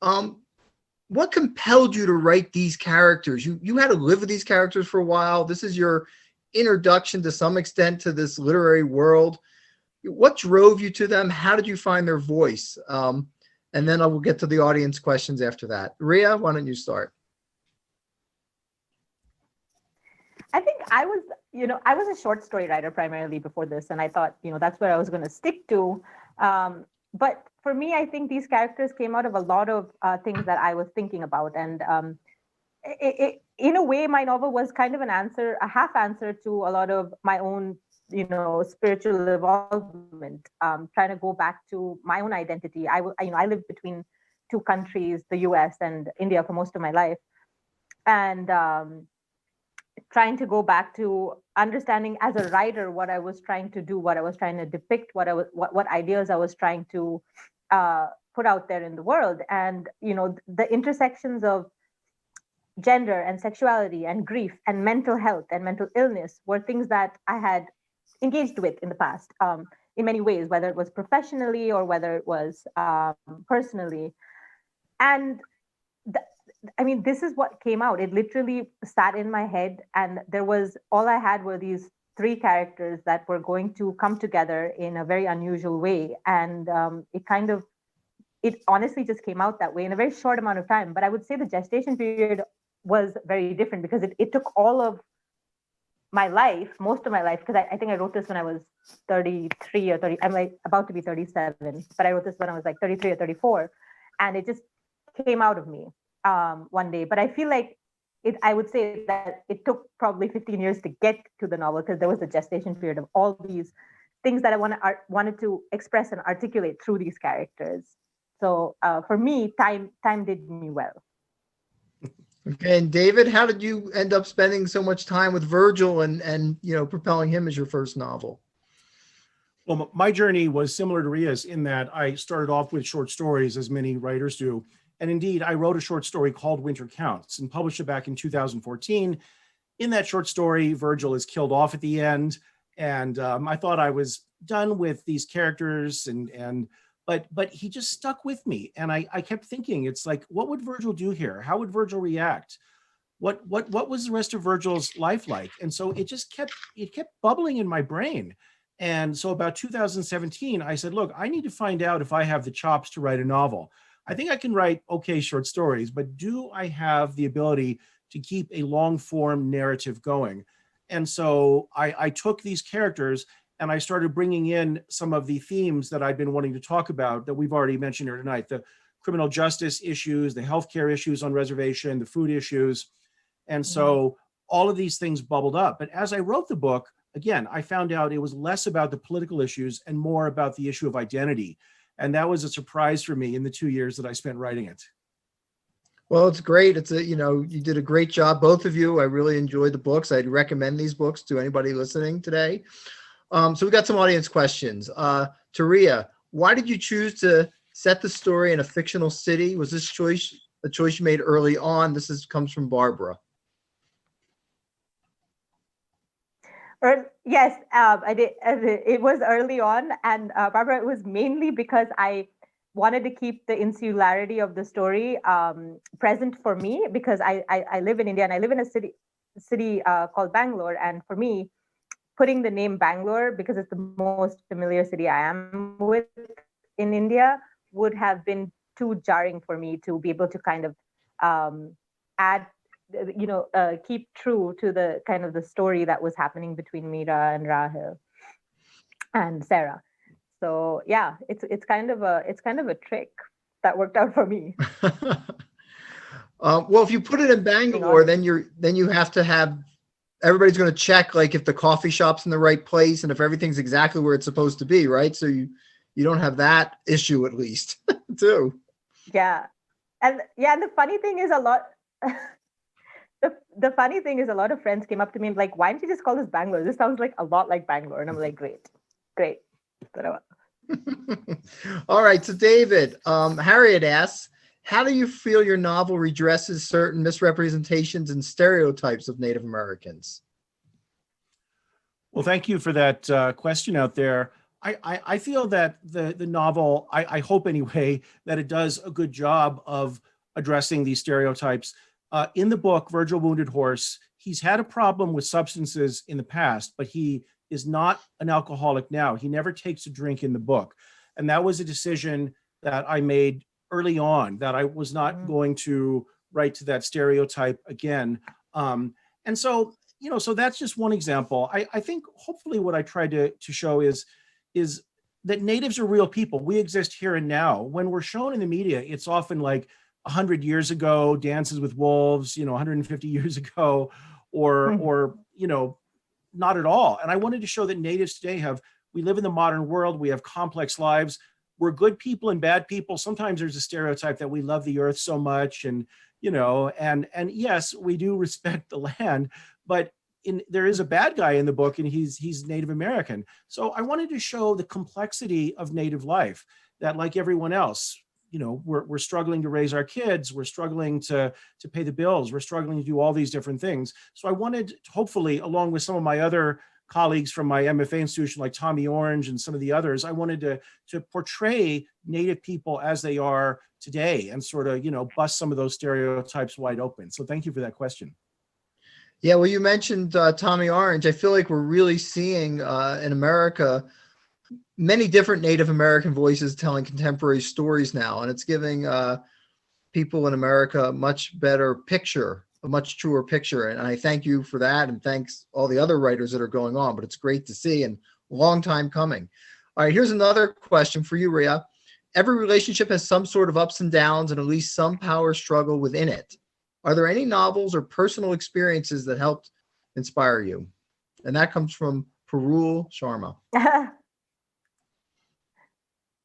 What compelled you to write these characters? You had to live with these characters for a while. This is your introduction to some extent to this literary world. what drove you to them? How did you find their voice? And then I will get to the audience questions after that. Rhea, why don't you start? I think I was a short story writer primarily before this, and I thought, that's where I was going to stick to. But for me, I think these characters came out of a lot of things that I was thinking about. And in a way, my novel was kind of a half answer to a lot of my own, spiritual evolvement, trying to go back to my own identity. I lived between two countries, the US and India, for most of my life. And trying to go back to understanding as a writer what I was trying to do, what I was trying to depict, what ideas I was trying to put out there in the world. And the intersections of gender and sexuality and grief and mental health and mental illness were things that I had engaged with in the past, in many ways, whether it was professionally or whether it was personally. And this is what came out. It literally sat in my head, and all I had were these three characters that were going to come together in a very unusual way. And it honestly just came out that way in a very short amount of time. But I would say the gestation period was very different, because it took all of my life, most of my life, because I think I wrote this when I was 33 or 30. I'm about to be 37, but I wrote this when I was 33 or 34. And it just came out of me one day. But I feel like I would say that it took probably 15 years to get to the novel, because there was a gestation period of all these things that I wanted to express and articulate through these characters. So for me, time did me well. Okay, and David, how did you end up spending so much time with Virgil and propelling him as your first novel? Well, my journey was similar to Rhea's in that I started off with short stories, as many writers do. And indeed, I wrote a short story called Winter Counts and published it back in 2014. In that short story, Virgil is killed off at the end. And I thought I was done with these characters, but he just stuck with me. And I kept thinking, it's like, what would Virgil do here? How would Virgil react? What was the rest of Virgil's life like? And so it kept bubbling in my brain. And so about 2017, I said, look, I need to find out if I have the chops to write a novel. I think I can write okay short stories, but do I have the ability to keep a long form narrative going? And so I took these characters and I started bringing in some of the themes that I've been wanting to talk about that we've already mentioned here tonight: the criminal justice issues, the healthcare issues on reservation, the food issues. And so all of these things bubbled up. But as I wrote the book, again, I found out it was less about the political issues and more about the issue of identity. And that was a surprise for me in the 2 years that I spent writing it. Well, it's great. You did a great job, both of you. I really enjoyed the books. I'd recommend these books to anybody listening today. So we got some audience questions. To Rhea, why did you choose to set the story in a fictional city? Was this a choice you made early on? Comes from Barbara. Yes, I did. It was early on, and Barbara, it was mainly because I wanted to keep the insularity of the story present for me, because I live in India and I live in a city called Bangalore, and for me, putting the name Bangalore, because it's the most familiar city I am with in India, would have been too jarring for me to be able to kind of add, keep true to the kind of the story that was happening between Meera and Rahil and Sarah. So yeah, it's kind of a trick that worked out for me. Well, if you put it in Bangalore, then you have to have, everybody's going to check like if the coffee shop's in the right place and if everything's exactly where it's supposed to be, right? So you don't have that issue, at least, too. Yeah, and the funny thing is the funny thing is a lot of friends came up to me and like, why don't you just call this Bangalore? This sounds like a lot like Bangalore. And I'm like, great. All right. So David, Harriet asks, how do you feel your novel redresses certain misrepresentations and stereotypes of Native Americans? Well, thank you for that question out there. I feel that the novel, I hope anyway, that it does a good job of addressing these stereotypes. In the book, Virgil Wounded Horse, he's had a problem with substances in the past, but he is not an alcoholic now. He never takes a drink in the book. And that was a decision that I made early on, that I was not going to write to that stereotype again. And so, so that's just one example. I think hopefully what I tried to show is that natives are real people. We exist here and now. When we're shown in the media, it's often like 100 years ago, Dances with Wolves, 150 years ago, or not at all. And I wanted to show that natives today we live in the modern world. We have complex lives. We're good people and bad people. Sometimes there's a stereotype that we love the earth so much, and yes, we do respect the land, but there is a bad guy in the book, and he's Native American. So I wanted to show the complexity of Native life, that like everyone else, we're struggling to raise our kids, we're struggling to pay the bills, we're struggling to do all these different things. So I wanted, hopefully, along with some of my other colleagues from my MFA institution, like Tommy Orange and some of the others, I wanted to portray Native people as they are today and sort of, bust some of those stereotypes wide open. So thank you for that question. Yeah, well, you mentioned Tommy Orange. I feel like we're really seeing in America many different Native American voices telling contemporary stories now, and it's giving people in America a much better picture, a much truer picture. And I thank you for that, and thanks all the other writers that are going on, but it's great to see and a long time coming. All right, here's another question for you, Rheea. Every relationship has some sort of ups and downs and at least some power struggle within it. Are there any novels or personal experiences that helped inspire you? And that comes from Parul Sharma.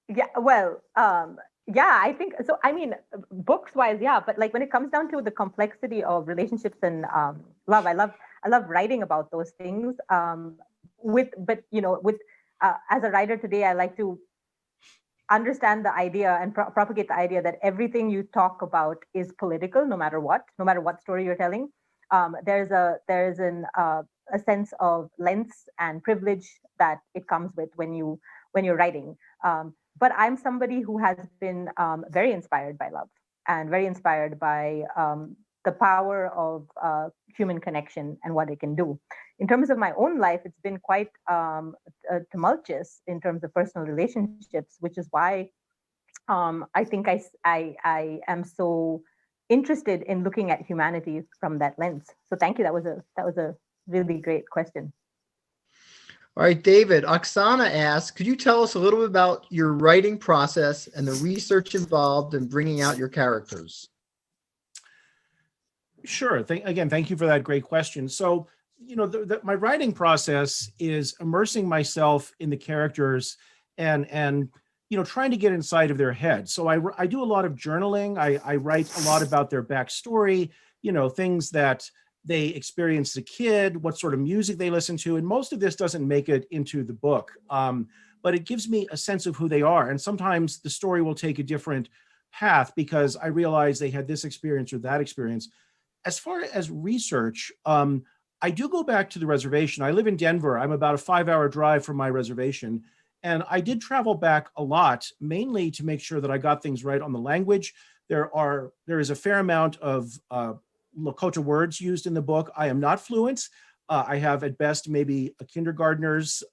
Yeah, well, yeah, I think so. I mean, books wise, yeah, but like when it comes down to the complexity of relationships and love, I love writing about those things. As a writer today, I like to understand the idea and propagate the idea that everything you talk about is political, no matter what story you're telling. There's a sense of length and privilege that it comes with when you're writing. But I'm somebody who has been very inspired by love and very inspired by the power of human connection and what it can do. In terms of my own life, it's been quite tumultuous in terms of personal relationships, which is why I think I am so interested in looking at humanity from that lens. So thank you. That was a really great question. All right, David, Oksana asks, could you tell us a little bit about your writing process and the research involved in bringing out your characters? Sure. Again, thank you for that great question. So, my writing process is immersing myself in the characters and trying to get inside of their head. So I do a lot of journaling. I write a lot about their backstory, things that they experienced as a kid, what sort of music they listen to. And most of this doesn't make it into the book, but it gives me a sense of who they are. And sometimes the story will take a different path because I realize they had this experience or that experience. As far as research, I do go back to the reservation. I live in Denver. I'm about a 5-hour drive from my reservation. And I did travel back a lot, mainly to make sure that I got things right on the language. There is a fair amount of Lakota words used in the book. I am not fluent. I have at best maybe a kindergartner's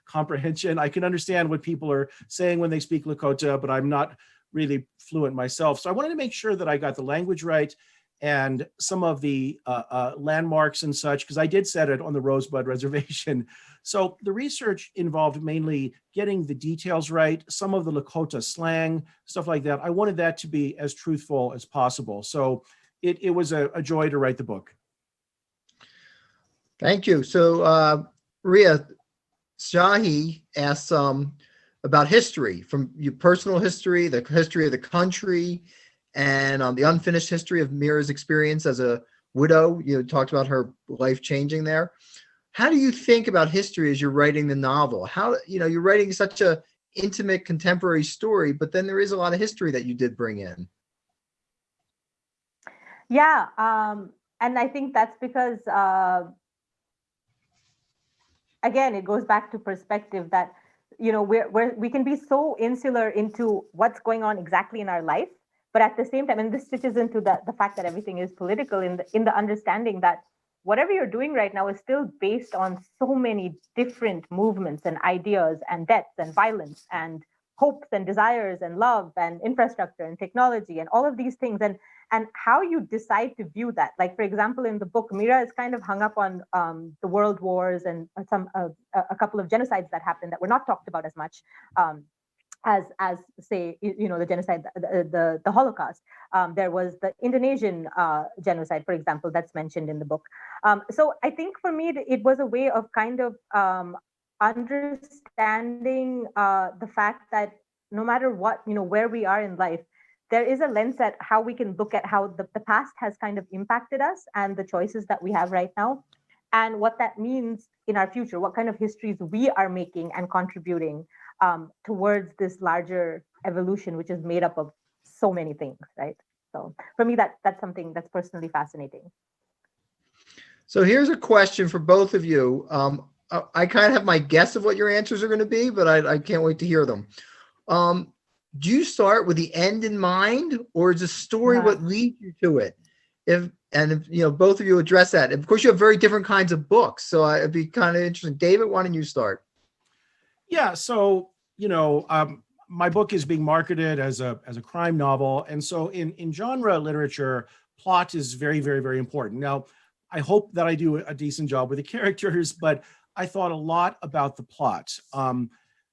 comprehension. I can understand what people are saying when they speak Lakota, but I'm not really fluent myself. So I wanted to make sure that I got the language right and some of the landmarks and such, because I did set it on the Rosebud Reservation. So the research involved mainly getting the details right, some of the Lakota slang, stuff like that. I wanted that to be as truthful as possible. So it was a joy to write the book. Thank you. So Rheea, Shahi asks about history, from your personal history, the history of the country, and the unfinished history of Mira's experience as a widow. You talked about her life changing there. How do you think about history as you're writing the novel? How, you're writing such a intimate contemporary story, but then there is a lot of history that you did bring in. Yeah, and I think that's because, again, it goes back to perspective that, we can be so insular into what's going on exactly in our life, but at the same time, and this stitches into the fact that everything is political in the understanding that whatever you're doing right now is still based on so many different movements and ideas and deaths and violence and hopes and desires and love and infrastructure and technology and all of these things, and how you decide to view that. Like, for example, in the book, Meera is kind of hung up on the world wars and a couple of genocides that happened that were not talked about as much. As say, the genocide, the Holocaust. There was the Indonesian genocide, for example, that's mentioned in the book. So I think for me, it was a way of kind of understanding the fact that no matter what, where we are in life, there is a lens at how we can look at how the past has kind of impacted us and the choices that we have right now, and what that means in our future, what kind of histories we are making and contributing towards this larger evolution, which is made up of so many things, right? So for me, that's something that's personally fascinating. So here's a question for both of you. I kind of have my guess of what your answers are going to be, but I can't wait to hear them. Do you start with the end in mind, or is the story what leads you to it? If both of you address that. Of course, you have very different kinds of books, so it'd be kind of interesting. David, why don't you start? Yeah, so my book is being marketed as a crime novel, and so in genre literature, plot is very, very, very important. Now, I hope that I do a decent job with the characters, but I thought a lot about the plot.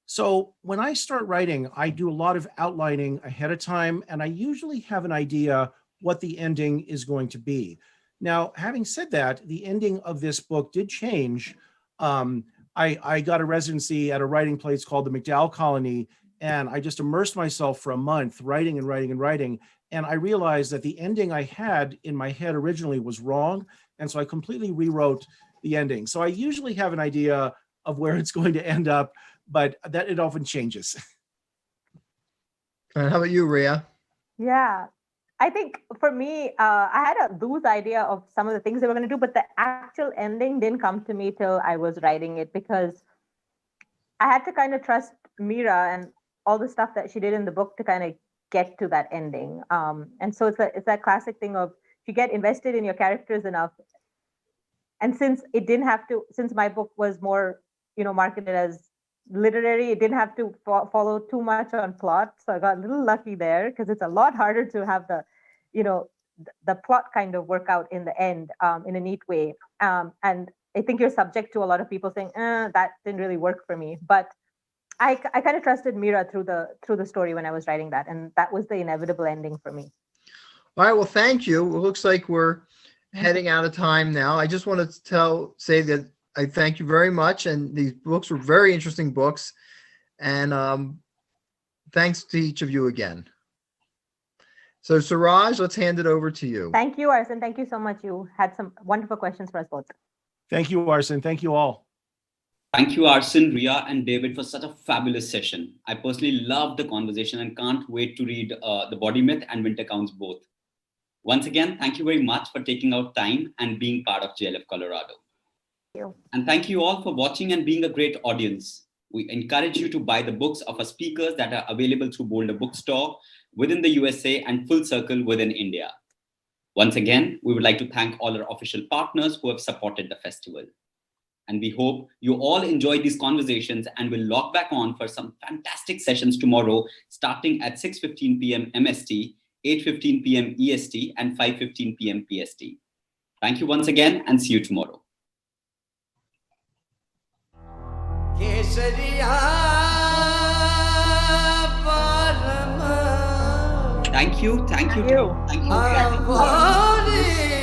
So when I start writing, I do a lot of outlining ahead of time, and I usually have an idea what the ending is going to be. Now, having said that, the ending of this book did change. I got a residency at a writing place called the MacDowell Colony, and I just immersed myself for a month writing and writing and writing. And I realized that the ending I had in my head originally was wrong. And so I completely rewrote the ending. So I usually have an idea of where it's going to end up, but that it often changes. How about you, Rheea? Yeah, I think for me, I had a loose idea of some of the things they were going to do, but the actual ending didn't come to me till I was writing it, because I had to kind of trust Meera and all the stuff that she did in the book to kind of get to that ending. And so it's that classic thing of, if you get invested in your characters enough, and since my book was more, marketed as literary, it didn't have to follow too much on plot. So I got a little lucky there, because it's a lot harder to have the plot kind of work out in the end in a neat way. And I think you're subject to a lot of people saying, that didn't really work for me. But I kind of trusted Meera through the story when I was writing that. And that was the inevitable ending for me. All right, well, thank you. It looks like we're heading out of time now. I just want to say that I thank you very much. And these books were very interesting books. And thanks to each of you again. So Suraj, let's hand it over to you. Thank you, Arsen. Thank you so much. You had some wonderful questions for us both. Thank you, Arsen. Thank you all. Thank you, Arsen, Rheea, and David, for such a fabulous session. I personally loved the conversation and can't wait to read The Body Myth and Winter Counts both. Once again, thank you very much for taking out time and being part of JLF Colorado. Thank you. And thank you all for watching and being a great audience. We encourage you to buy the books of our speakers that are available through Boulder Bookstore within the USA and Full Circle within India. Once again, we would like to thank all our official partners who have supported the festival. And we hope you all enjoyed these conversations and will log back on for some fantastic sessions tomorrow, starting at 6:15 p.m. MST, 8:15 p.m. EST, and 5:15 p.m. PST. Thank you once again, and see you tomorrow. Thank you. Thank you.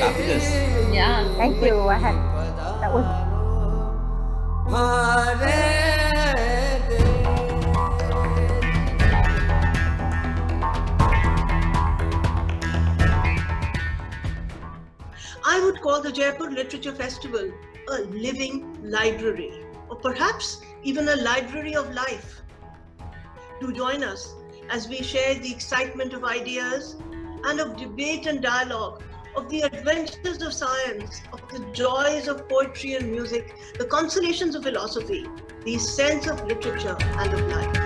Fabulous. Yeah. Thank you. That was. I would call the Jaipur Literature Festival a living library, or perhaps even a library of life. Do join us as we share the excitement of ideas and of debate and dialogue, of the adventures of science, of the joys of poetry and music, the consolations of philosophy, the sense of literature and of life.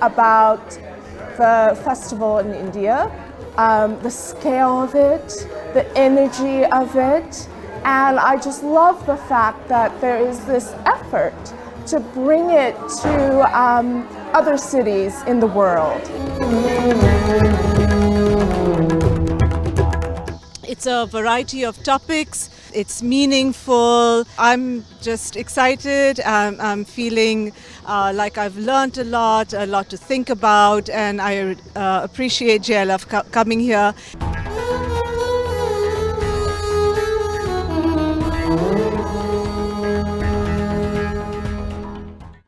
about the festival in India, the scale of it, the energy of it, and I just love the fact that there is this effort to bring it to other cities in the world. It's a variety of topics. It's meaningful. I'm just excited. I'm feeling like I've learned a lot to think about, and I appreciate JLF coming here.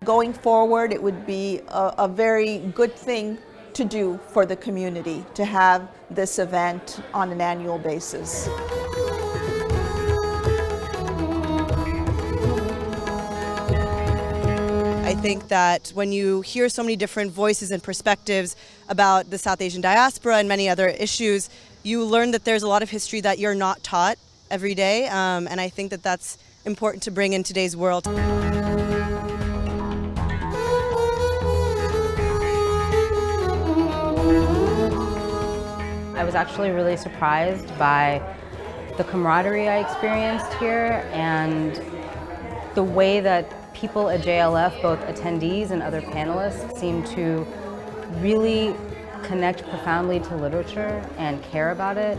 Going forward, it would be a very good thing to do for the community to have this event on an annual basis. I think that when you hear so many different voices and perspectives about the South Asian diaspora and many other issues, you learn that there's a lot of history that you're not taught every day, and I think that that's important to bring in today's world. I was actually really surprised by the camaraderie I experienced here and the way that people at JLF, both attendees and other panelists, seem to really connect profoundly to literature and care about it.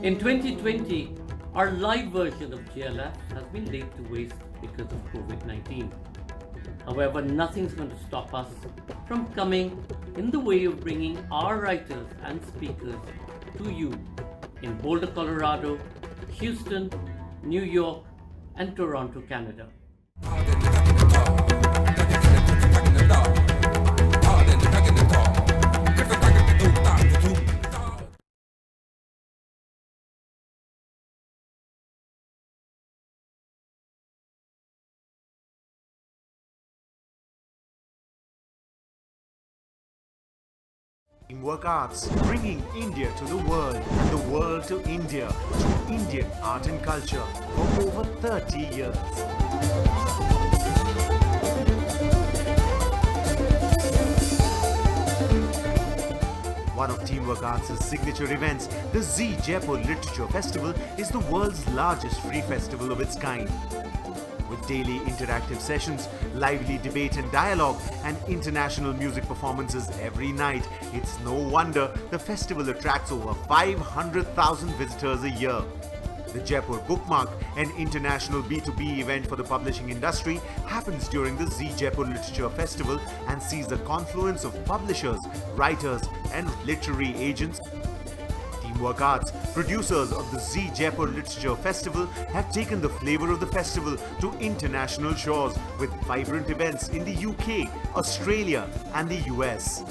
In 2020, our live version of JLF has been laid to waste because of COVID-19. However, nothing's going to stop us from coming in the way of bringing our writers and speakers to you in Boulder, Colorado, Houston, New York, and Toronto, Canada. Teamwork Arts, bringing India to the world to India, through Indian art and culture for over 30 years. One of Teamwork Arts' signature events, the Z Jaipur Literature Festival, is the world's largest free festival of its kind. With daily interactive sessions, lively debate and dialogue, and international music performances every night, it's no wonder the festival attracts over 500,000 visitors a year. The Jaipur Bookmark, an international B2B event for the publishing industry, happens during the Z Jaipur Literature Festival and sees the confluence of publishers, writers, and literary agents. Teamwork Arts, producers of the Z Jaipur Literature Festival, have taken the flavor of the festival to international shores with vibrant events in the UK, Australia, and the US.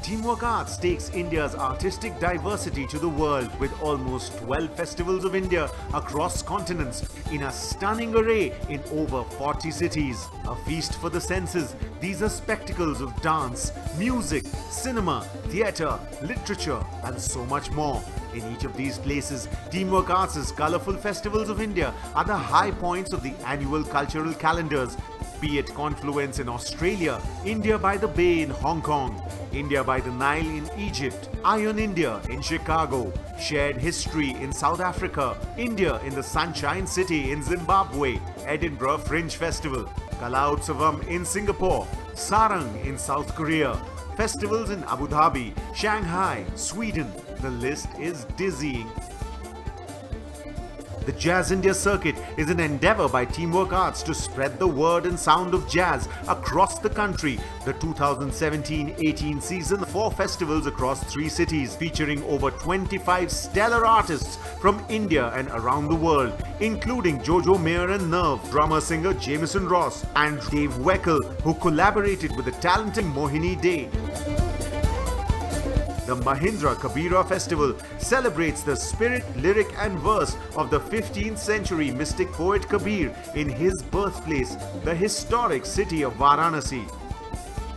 Teamwork Arts takes India's artistic diversity to the world with almost 12 festivals of India across continents in a stunning array in over 40 cities. A feast for the senses, these are spectacles of dance, music, cinema, theatre, literature, and so much more. In each of these places, Teamwork Arts' colourful festivals of India are the high points of the annual cultural calendars. Be it Confluence in Australia, India by the Bay in Hong Kong, India by the Nile in Egypt, Iron India in Chicago, Shared History in South Africa, India in the Sunshine City in Zimbabwe, Edinburgh Fringe Festival, Kala Utsavam in Singapore, Sarang in South Korea, festivals in Abu Dhabi, Shanghai, Sweden. The list is dizzying. The Jazz India Circuit is an endeavor by Teamwork Arts to spread the word and sound of jazz across the country. The 2017-18 season, 4 festivals across 3 cities featuring over 25 stellar artists from India and around the world, including Jojo Mayer and Nerve, drummer-singer Jameson Ross, and Dave Weckl, who collaborated with the talented Mohini Day. The Mahindra Kabira Festival celebrates the spirit, lyric and verse of the 15th century mystic poet Kabir in his birthplace, the historic city of Varanasi.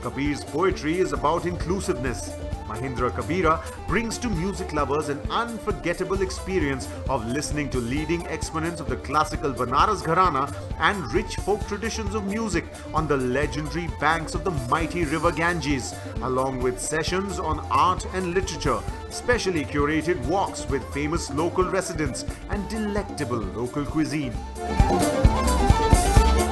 Kabir's poetry is about inclusiveness. Mahindra Kabira brings to music lovers an unforgettable experience of listening to leading exponents of the classical Banaras Gharana and rich folk traditions of music on the legendary banks of the mighty river Ganges, along with sessions on art and literature, specially curated walks with famous local residents and delectable local cuisine.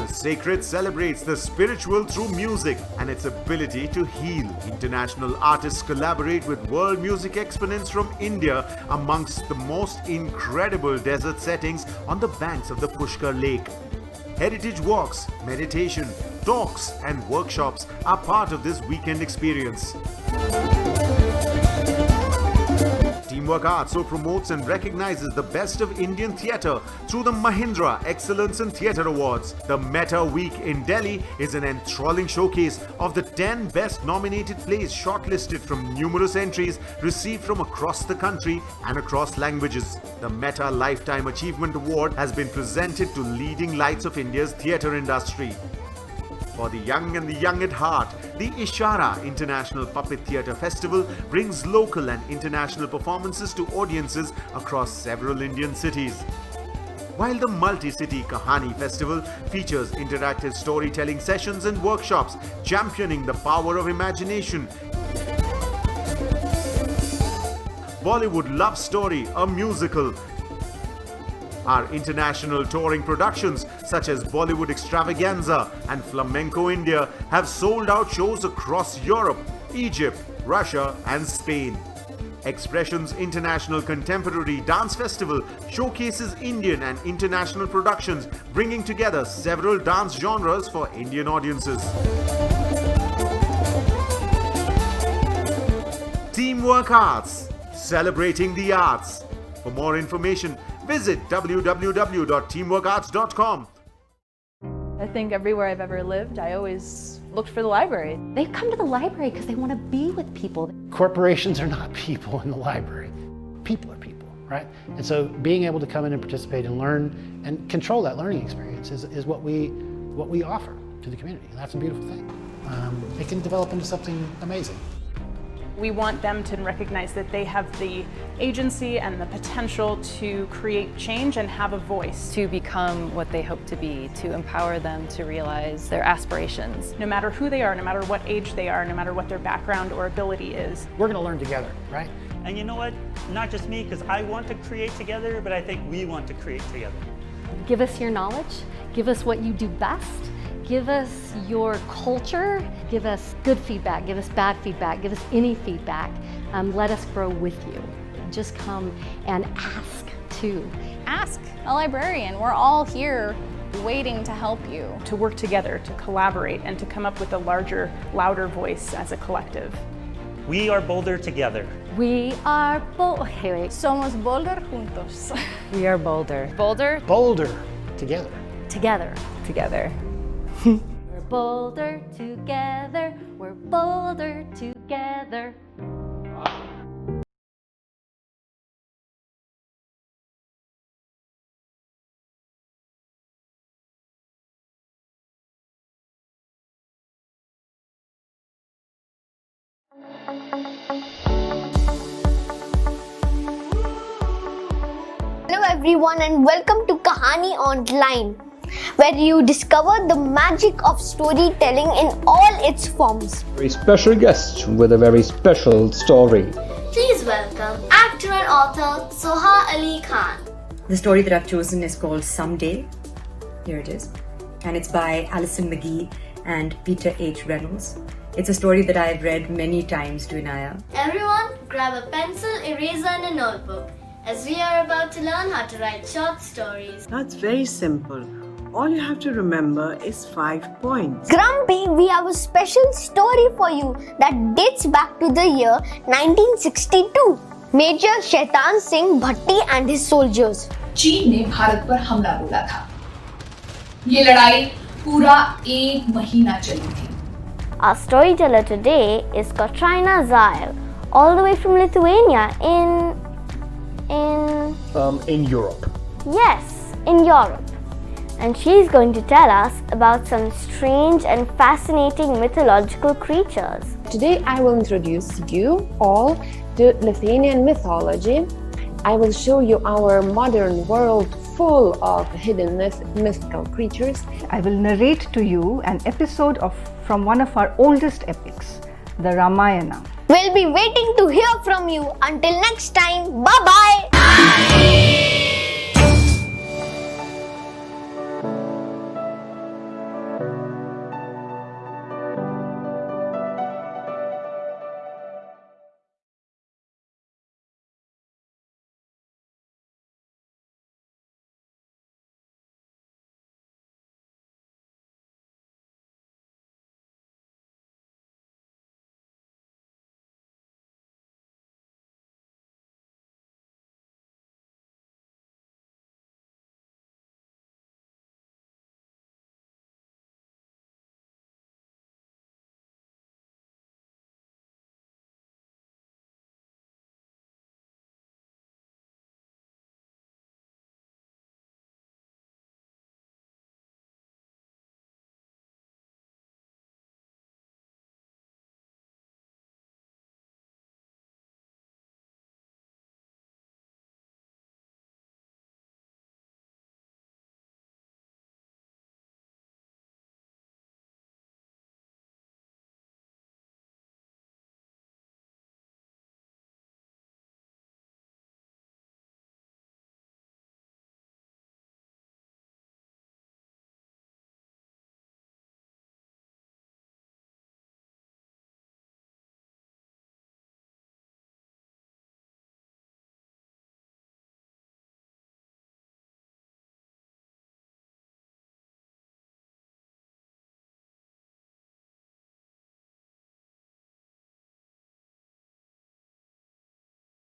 Sacred celebrates the spiritual through music and its ability to heal. International artists collaborate with world music exponents from India amongst the most incredible desert settings on the banks of the Pushkar Lake. Heritage walks, meditation, talks and workshops are part of this weekend experience. Teamwork also promotes and recognizes the best of Indian theatre through the Mahindra Excellence in Theatre Awards. The Meta Week in Delhi is an enthralling showcase of the 10 best nominated plays shortlisted from numerous entries received from across the country and across languages. The Meta Lifetime Achievement Award has been presented to leading lights of India's theatre industry. For the young and the young at heart, the Ishara International Puppet Theatre Festival brings local and international performances to audiences across several Indian cities. While the Multi-City Kahani Festival features interactive storytelling sessions and workshops championing the power of imagination. Bollywood Love Story, a musical. Our international touring productions such as Bollywood Extravaganza and Flamenco India have sold out shows across Europe, Egypt, Russia and Spain. Expressions International Contemporary Dance Festival showcases Indian and international productions, bringing together several dance genres for Indian audiences. Teamwork Arts, celebrating the arts. For more information, visit www.teamworkarts.com. I think everywhere I've ever lived, I always looked for the library. They come to the library because they want to be with people. Corporations are not people in the library. People are people, right? And so being able to come in and participate and learn and control that learning experience is what we offer to the community. And that's a beautiful thing. It can develop into something amazing. We want them to recognize that they have the agency and the potential to create change and have a voice. To become what they hope to be, to empower them to realize their aspirations. No matter who they are, no matter what age they are, no matter what their background or ability is. We're going to learn together, right? And you know what? Not just me, because I want to create together, but I think we want to create together. Give us your knowledge, give us what you do best. Give us your culture, give us good feedback, give us bad feedback, give us any feedback. Let us grow with you. Just come and ask too. Ask a librarian. We're all here waiting to help you. To work together, to collaborate, and to come up with a larger, louder voice as a collective. We are bolder together. We are okay, wait. Somos bolder juntos. We are bolder. Bolder? Bolder together. Together. Together. We're bolder together, we're bolder together. Hello everyone and welcome to Kahani Online, where you discover the magic of storytelling in all its forms. Very special guest with a very special story. Please welcome actor and author Soha Ali Khan. The story that I've chosen is called Someday. Here it is. And it's by Alison McGee and Peter H. Reynolds. It's a story that I've read many times to Inaya. Everyone, grab a pencil, eraser and a notebook, as we are about to learn how to write short stories. That's very simple. All you have to remember is 5 points. Grumpy, we have a special story for you that dates back to the year 1962. Major Shaitan Singh Bhatti and his soldiers. चीन ने भारत पर हमला बोला था। ये लड़ाई पूरा 1 महीना चली थी। Our storyteller today is Katrina Zyle, all the way from Lithuania in In Europe. Yes, in Europe. and she's going to tell us about some strange and fascinating mythological creatures. Today I will introduce you all to Lithuanian mythology. I will show you our modern world full of hidden mythical creatures. I will narrate to you an episode from one of our oldest epics, the Ramayana. We'll be waiting to hear from you. Until next time, bye-bye.